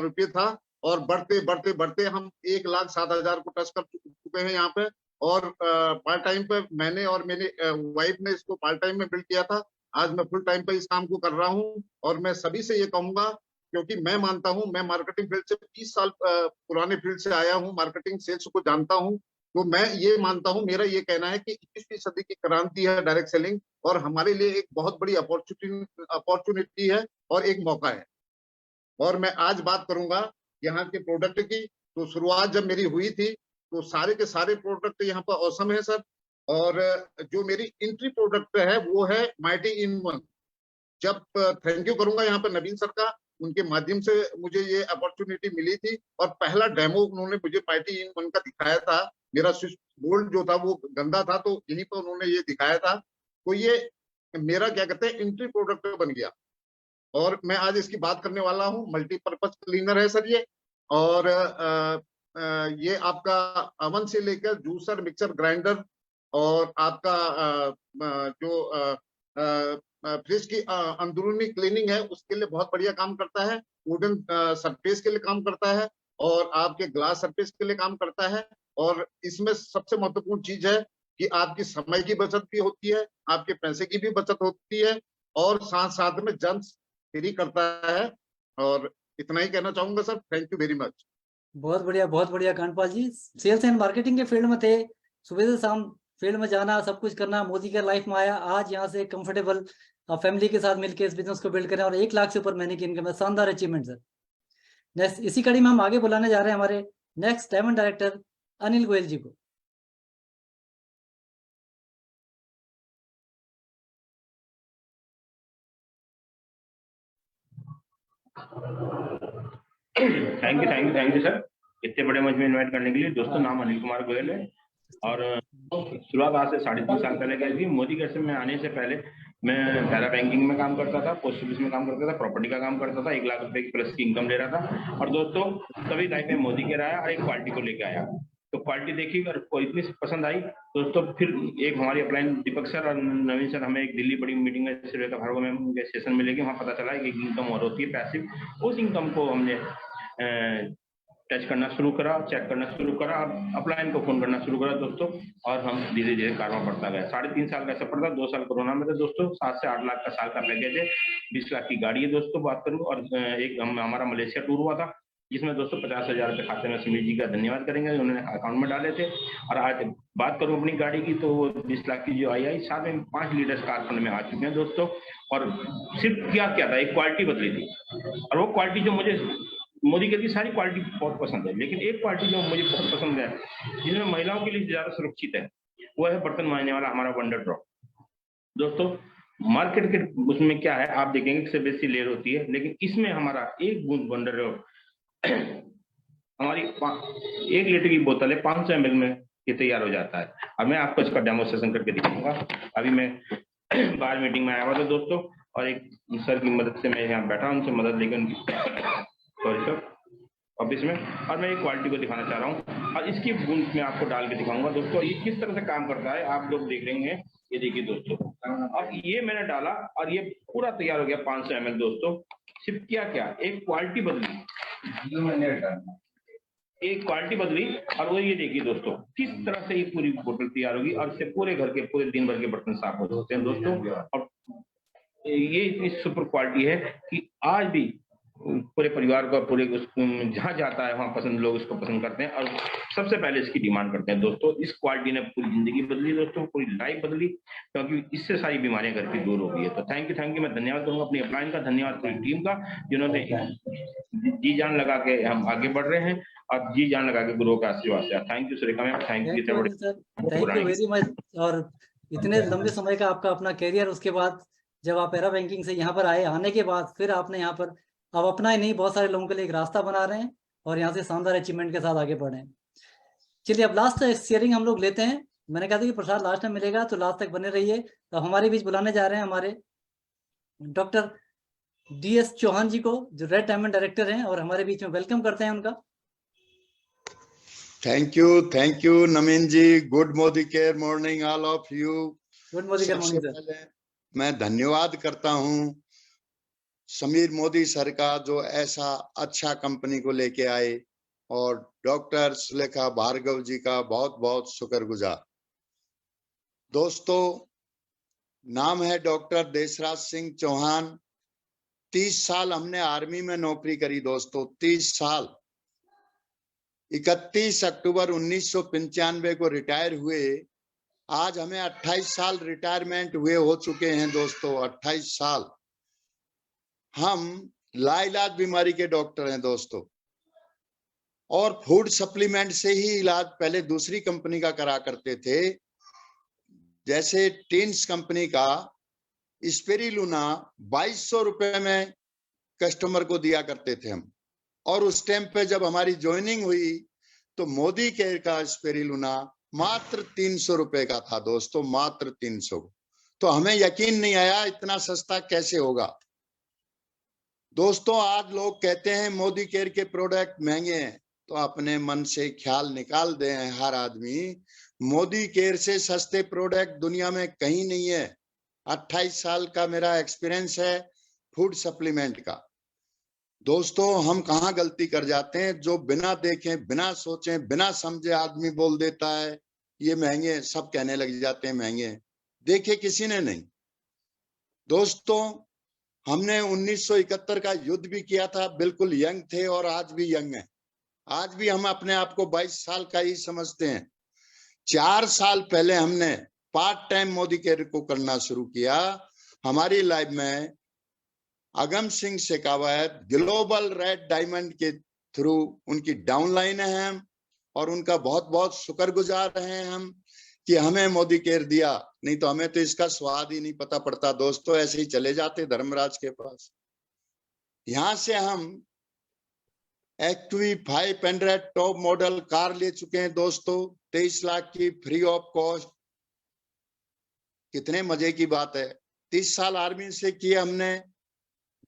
रुपये था और बढ़ते बढ़ते बढ़ते हम 1,07,000 को टच कर चुके हैं यहाँ पे। और पार्ट टाइम पे मैंने और मेरी वाइफ ने इसको पार्ट टाइम में बिल्ड किया था। आज मैं फुल टाइम पे इस काम को कर रहा हूँ और मैं सभी से ये कहूंगा, क्योंकि मैं मानता हूं, मैं मार्केटिंग फील्ड से 20 साल पुराने फील्ड से आया हूं, मार्केटिंग सेल्स को जानता हूं, तो मैं ये मानता हूं, मेरा ये कहना है कि 21वीं सदी की क्रांति है डायरेक्ट सेलिंग और हमारे लिए एक बहुत बड़ी अपॉर्चुनिटी है और एक मौका है। और मैं आज बात करूंगा यहाँ के प्रोडक्ट की। तो शुरुआत जब मेरी हुई थी तो सारे के सारे प्रोडक्ट यहाँ पर औसम है सर। और जो मेरी एंट्री प्रोडक्ट है वो है माइटी इन वन। जब थैंक यू करूंगा यहाँ पर नवीन सर का, उनके माध्यम से मुझे ये अपॉर्चुनिटी मिली थी और पहला डेमो उन्होंने मुझे पार्टी इन वन का दिखाया था। मेरा स्विच बोर्ड जो था वो गंदा था, तो यहीं पर उन्होंने ये दिखाया था। तो ये मेरा क्या कहते हैं एंट्री प्रोडक्ट बन गया और मैं आज इसकी बात करने वाला हूँ। मल्टीपर्पज क्लीनर है सर ये, और ये आपका अवन से लेकर जूसर, मिक्सर, ग्राइंडर और आपका जो फ्रिज की अंदरूनी क्लीनिंग है उसके लिए बहुत बढ़िया काम करता है। वुडन सरफेस के लिए काम करता है और आपके ग्लास सरफेस के लिए काम करता है। और इसमें सबसे महत्वपूर्ण चीज है कि आपकी समय की बचत भी होती है, आपके पैसे की भी बचत होती है और साथ साथ में जर्म्स फ्री करता है। और इतना ही कहना चाहूंगा sir. Thank you very much.
बहुत बढ़िया कांडपाल जी। सेल्स एंड मार्केटिंग के फील्ड में थे, सुबह से शाम फील्ड में जाना, सब कुछ करना, मोदी के लाइफ में आया, आज यहाँ से कंफर्टेबल फैमिली के साथ मिलकर इस बिजनेस को बिल्ड करें और 1 लाख से ऊपर महीने की इनकम है। शानदार अचीवमेंट सर। नेक्स्ट इसी कड़ी में हम आगे बुलाने जा रहे हैं हमारे next diamond director Anil Goyal ji को।
थैंक यू सर, इतने बड़े मंच में इनवाइट करने के लिए। दोस्तों, नाम अनिल कुमार गोयल है और शुरुआत आज से 3.5 साल पहले की थी। मोदी केयर में आने से पहले मैं पैरा बैंकिंग में काम करता था, पोस्ट ऑफिस में काम करता था, प्रॉपर्टी का काम करता था, 1 लाख रुपए की प्लस की इनकम ले रहा था। और दोस्तों तभी लाइफ में मोदी केयर आया और एक क्वालिटी को लेके आया। तो क्वालिटी देखी और इतनी पसंद आई दोस्तों, फिर एक हमारी अपलाइन दीपक सर और नवीन सर हमें एक दिल्ली बड़ी मीटिंग में श्रीलेखा भार्गव में उनके सेशन में लेके वहाँ पता चला कि इनकम और होती है पैसिव। उस इनकम को हमने टच करना शुरू करा, चेक करना शुरू करा, अपलाइन को फोन करना शुरू करा दोस्तों, और हम धीरे धीरे कारवा बढ़ता गया। 3.5 साल का सफर था, 2 साल कोरोना में थे दोस्तों। 7 से 8 लाख का साल का पैकेज है, 20 लाख की गाड़ी है दोस्तों बात करूँ। और एक हमारा मलेशिया टूर हुआ था जिसमें दोस्तों 50,000 रुपये खाते में सुमित जी का धन्यवाद करेंगे, उन्होंने अकाउंट में डाले थे। और आज बात करूं अपनी गाड़ी की तो वो 20 लाख की जो आई साथ में 5 लीडर्स कारखाने में आ चुके हैं दोस्तों। और सिर्फ क्या था, एक क्वालिटी बदली थी और वो क्वालिटी जो मुझे मोदी केयर की सारी क्वालिटी बहुत पसंद है, लेकिन एक क्वालिटी जो मुझे बहुत पसंद है जिसमें महिलाओं के लिए ज्यादा सुरक्षित है वो है बर्तन मांजने वाला हमारा वंडर ड्रॉप। दोस्तों मार्केट के उसमें क्या है आप देखेंगे कि बेसी लेयर होती है, लेकिन इसमें हमारा एक बूंद वंडर ड्रॉप हमारी 1 लीटर की बोतल है, 500 ml में ये तैयार हो जाता है। अब मैं आपको इसका डेमोस्ट्रेशन करके दिखाऊंगा। अभी मैं बाहर मीटिंग में आया हुआ था दोस्तों और एक सर की मदद से मैं यहाँ बैठा, उनसे मदद लेकर उनकी सॉरी सर ऑफिस में, और मैं एक क्वालिटी को दिखाना चाह रहा हूँ और इसकी बूंद में आपको डाल के दिखाऊंगा दोस्तों ये किस तरह से काम करता है। आप लोग देख रहे हैं, ये देखिए दोस्तों, अब ये मैंने डाला और ये पूरा तैयार हो गया 500 ml दोस्तों। सिर्फ क्या एक क्वालिटी बदली, एक क्वालिटी बदली और वो ये देखिए दोस्तों किस तरह से ये पूरी बोतल तैयार होगी और इससे पूरे घर के पूरे दिन भर के बर्तन साफ हो जाते हैं दोस्तों। और ये इतनी सुपर क्वालिटी है कि आज भी पूरे परिवार का पूरे जहाँ जाता है वहाँ पसंद, लोग इसको पसंद करते हैं और सबसे पहले इसकी डिमांड करते हैं दोस्तों। इस क्वालिटी ने पूरी जिंदगी बदली दोस्तों, पूरी लाइफ बदली, क्योंकि इससे सारी बीमारियां घर की दूर हो गई है। तो थैंक यू, मैं धन्यवाद करूंगा अपनी अपलाइन का, धन्यवाद पूरी टीम का जिन्होंने जी जान लगा के हम आगे बढ़ रहे हैं और जी जान लगा के गुरुओं का आशीर्वाद से। Thank you Surekha ma'am, thank you
very much. और इतने लंबे समय का आपका अपना कैरियर, उसके बाद जब आप पैरा बैंकिंग से यहाँ पर आए, आने के बाद फिर आपने यहाँ पर अब अपना ही नहीं बहुत सारे लोगों के लिए एक रास्ता बना रहे हैं और यहाँ से शानदार अचीवमेंट के साथ आगे बढ़ रहे हैं। चलिए अब लास्ट शेयरिंग हम लोग लेते हैं। मैंने कहा था कि प्रसाद लास्ट में मिलेगा तो लास्ट तक बने रहिए। तो हमारे बीच बुलाने जा रहे हैं हमारे डॉक्टर DS चौहान जी को, जो रेड डायमंड डायरेक्टर हैं, और हमारे बीच में वेलकम करते हैं उनका।
Thank you Naveen ji. Good Modi care morning all of you.
Good Modi care morning sir.
मैं धन्यवाद करता हूँ समीर मोदी सर का जो ऐसा अच्छा कंपनी को लेके आए, और डॉक्टर सुलेखा भार्गव जी का बहुत बहुत शुक्रगुजार। दोस्तों नाम है डॉक्टर देशराज सिंह चौहान। 30 साल हमने आर्मी में नौकरी करी दोस्तों, 30 साल। 31 अक्टूबर 1995 को रिटायर हुए। आज हमें 28 साल रिटायरमेंट हुए हो चुके हैं दोस्तों, 28 साल। हम लाइलाज बीमारी के डॉक्टर हैं दोस्तों, और फूड सप्लीमेंट से ही इलाज पहले दूसरी कंपनी का करा करते थे, जैसे टीन्स कंपनी का स्पेरिलुना 2200 रुपए में कस्टमर को दिया करते थे हम। और उस टाइम पे जब हमारी ज्वाइनिंग हुई तो मोदी केयर का स्पिरुलिना मात्र 300 रुपए का था दोस्तों, मात्र 300। तो हमें यकीन नहीं आया इतना सस्ता कैसे होगा। दोस्तों आज लोग कहते हैं मोदी केयर के प्रोडक्ट महंगे हैं, तो अपने मन से ख्याल निकाल दे हर आदमी, मोदी केयर से सस्ते प्रोडक्ट दुनिया में कहीं नहीं है। 28 साल का मेरा एक्सपीरियंस है फूड सप्लीमेंट का। दोस्तों हम कहाँ गलती कर जाते हैं, जो बिना देखे, बिना सोचे, बिना समझे आदमी बोल देता है ये महंगे, सब कहने लग जाते हैं महंगे। देखे किसी ने नहीं। दोस्तों हमने 1971 का युद्ध भी किया था, बिल्कुल यंग थे और आज भी यंग हैं। आज भी हम अपने आप को 22 साल का ही समझते हैं। 4 साल पहले हमने पार्ट टाइम मोदी केयर को करना शुरू किया। हमारी लाइफ में Agam Singh Shekhawat global red diamond के थ्रू उनकी डाउनलाइन है हम, और उनका बहुत बहुत शुक्रगुजार हैं हम कि हमें मोदी केयर दिया, नहीं तो हमें तो इसका स्वाद ही नहीं पता पड़ता। दोस्तों ऐसे ही चले जाते धर्मराज के पास। यहां से हम एक्टिव 500 टॉप मॉडल कार ले चुके हैं दोस्तों, 23 लाख की, फ्री ऑफ कॉस्ट। कितने मजे की बात है। 30 साल आर्मी से किए हमने,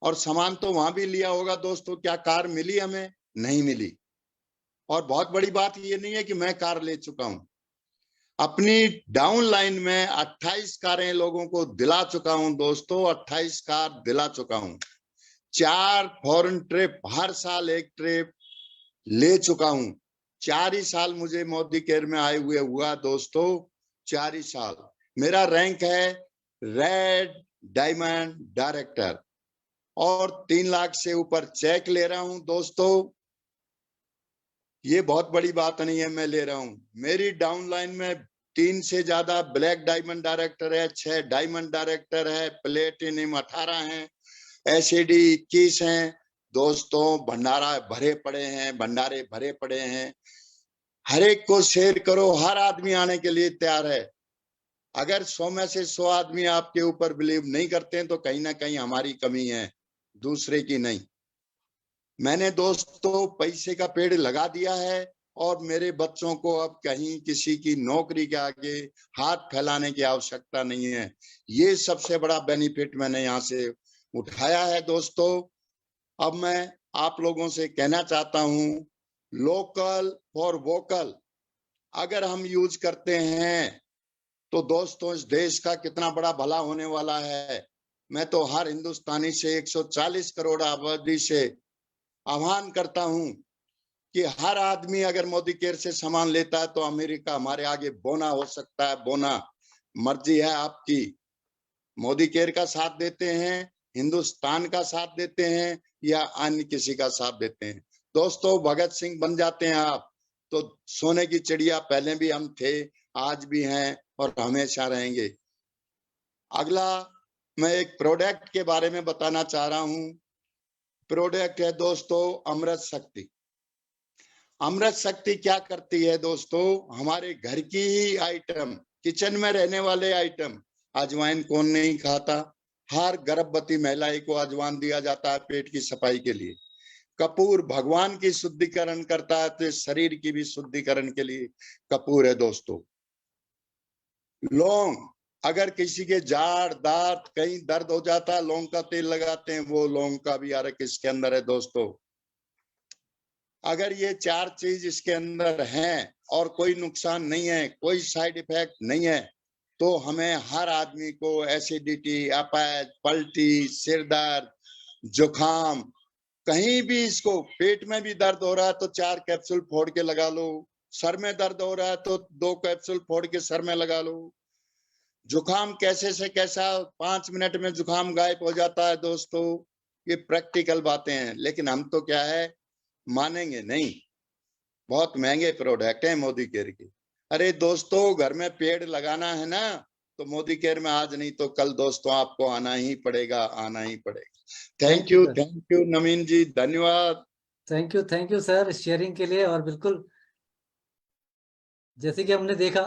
और सामान तो वहां भी लिया होगा दोस्तों। क्या कार मिली हमें? नहीं मिली। और बहुत बड़ी बात ये नहीं है कि मैं कार ले चुका हूं, अपनी डाउन लाइन में 28 कारें लोगों को दिला चुका हूं दोस्तों, 28 कार दिला चुका हूं। 4 फॉरेन ट्रिप, हर साल एक ट्रिप ले चुका हूं। 4 ही साल मुझे मोदी केयर में आए हुए हुआ दोस्तों, 4 ही साल। मेरा रैंक है रेड डायमंड डायरेक्टर, और 3 लाख से ऊपर चेक ले रहा हूं दोस्तों। ये बहुत बड़ी बात नहीं है, मैं ले रहा हूं। मेरी डाउनलाइन में 3 से ज्यादा ब्लैक डायमंड डायरेक्टर है, 6 डायमंड डायरेक्टर है, प्लेटिनम 18 हैं, एसएडी 21 हैं दोस्तों। भंडारा भरे पड़े हैं, भंडारे भरे पड़े हैं। हर एक को शेयर करो, हर आदमी आने के लिए तैयार है। अगर 100 में से 100 आदमी आपके ऊपर बिलीव नहीं करते हैं तो कहीं ना कहीं हमारी कमी है, दूसरे की नहीं। मैंने दोस्तों पैसे का पेड़ लगा दिया है, और मेरे बच्चों को अब कहीं किसी की नौकरी के आगे हाथ फैलाने की आवश्यकता नहीं है। ये सबसे बड़ा बेनिफिट मैंने यहाँ से उठाया है दोस्तों। अब मैं आप लोगों से कहना चाहता हूँ, लोकल फॉर वोकल अगर हम यूज करते हैं तो दोस्तों इस देश का कितना बड़ा भला होने वाला है। मैं तो हर हिंदुस्तानी से 140 करोड़ आबादी से आह्वान करता हूं कि हर आदमी अगर मोदी केयर से सामान लेता है तो अमेरिका हमारे आगे बोना हो सकता है, बोना। मर्जी है आपकी। मोदी केयर का साथ देते हैं, हिंदुस्तान का साथ देते हैं, या अन्य किसी का साथ देते हैं। दोस्तों भगत सिंह बन जाते हैं आप तो सोने की चिड़िया पहले भी हम थे, आज भी हैं और हमेशा रहेंगे। अगला मैं एक प्रोडक्ट के बारे में बताना चाह रहा हूं। प्रोडक्ट है दोस्तों अमृत शक्ति। अमृत शक्ति क्या करती है दोस्तों? हमारे घर की ही आइटम, किचन में रहने वाले आइटम। अजवाइन कौन नहीं खाता? हर गर्भवती महिला को अजवाइन दिया जाता है पेट की सफाई के लिए। कपूर भगवान की शुद्धिकरण करता है, तो शरीर की भी शुद्धिकरण के लिए कपूर है दोस्तों। लौंग, अगर किसी के जाड़ दांत कहीं दर्द हो जाता है, लौंग का तेल लगाते हैं, वो लौंग का भी अर्क इसके अंदर है दोस्तों। अगर ये 4 चीज इसके अंदर हैं और कोई नुकसान नहीं है, कोई साइड इफेक्ट नहीं है, तो हमें हर आदमी को एसिडिटी, अपैच, पल्टी, सिर दर्द, जुकाम, कहीं भी इसको पेट में भी दर्द हो रहा है तो 4 कैप्सूल फोड़ के लगा लो। सर में दर्द हो रहा है तो 2 कैप्सूल फोड़ के सर में लगा लो। जुकाम कैसे से कैसा 5 मिनट में जुकाम गायब हो जाता है दोस्तों। ये प्रैक्टिकल बातें हैं, लेकिन हम तो क्या है मानेंगे नहीं। बहुत महंगे प्रोडक्ट है मोदी केयर के। अरे दोस्तों घर में पेड़ लगाना है ना, तो मोदी केयर में आज नहीं तो कल दोस्तों आपको आना ही पड़ेगा, आना ही पड़ेगा। थैंक यू नवीन जी, धन्यवाद।
थैंक यू सर शेयरिंग के लिए। और बिल्कुल जैसे कि हमने देखा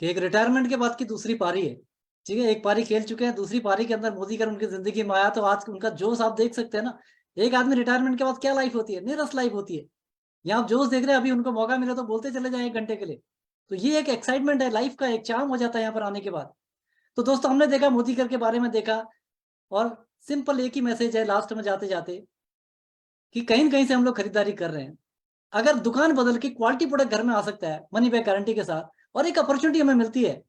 कि एक रिटायरमेंट के बाद की दूसरी पारी है, ठीक है, एक पारी खेल चुके हैं, दूसरी पारी के अंदर मोदी कर उनकी जिंदगी में आया, तो आज उनका जोश आप देख सकते हैं ना। एक आदमी रिटायरमेंट के बाद क्या लाइफ होती है, नीरस लाइफ होती है। यहाँ आप जोश देख रहे हैं, अभी उनको मौका मिला तो बोलते चले जाए 1 घंटे के लिए। तो ये एक एक्साइटमेंट है लाइफ का, एक चार्म हो जाता है यहाँ पर आने के बाद। तो दोस्तों हमने देखा मोदी कर के बारे में देखा, और सिंपल एक ही मैसेज है लास्ट में जाते जाते, कि कहीं न कहीं से हम लोग खरीदारी कर रहे हैं। अगर दुकान बदल के क्वालिटी प्रोडक्ट घर में आ सकता है मनी बैक गारंटी के साथ, और एक अपॉर्चुनिटी हमें मिलती है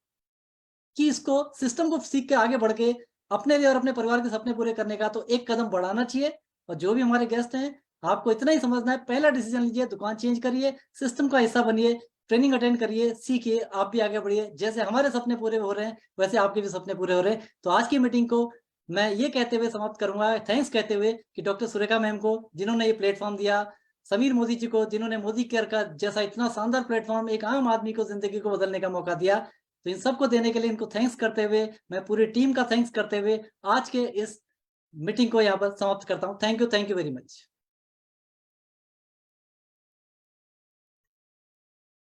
कि इसको सिस्टम को सीख के आगे बढ़ के अपने लिए और अपने परिवार के सपने पूरे करने का, तो एक कदम बढ़ाना चाहिए। और जो भी हमारे गेस्ट हैं, आपको इतना ही समझना है, पहला डिसीजन लीजिए, दुकान चेंज करिए, सिस्टम का हिस्सा बनिए, ट्रेनिंग अटेंड करिए, सीखिए, आप भी आगे बढ़िए। जैसे हमारे सपने पूरे हो रहे हैं, वैसे आपके भी सपने पूरे हो रहे हैं। तो आज की मीटिंग को मैं ये कहते हुए समाप्त करूंगा, थैंक्स कहते हुए कि डॉक्टर सुरेखा मैम को जिन्होंने ये प्लेटफॉर्म दिया, समीर मोदी जी को जिन्होंने मोदी केयर का जैसा इतना शानदार प्लेटफॉर्म एक आम आदमी को जिंदगी को बदलने का मौका दिया, तो इन सबको देने के लिए इनको थैंक्स करते हुए, मैं पूरी टीम का थैंक्स करते हुए आज के इस मीटिंग को यहाँ पर समाप्त करता हूँ। Thank you very much.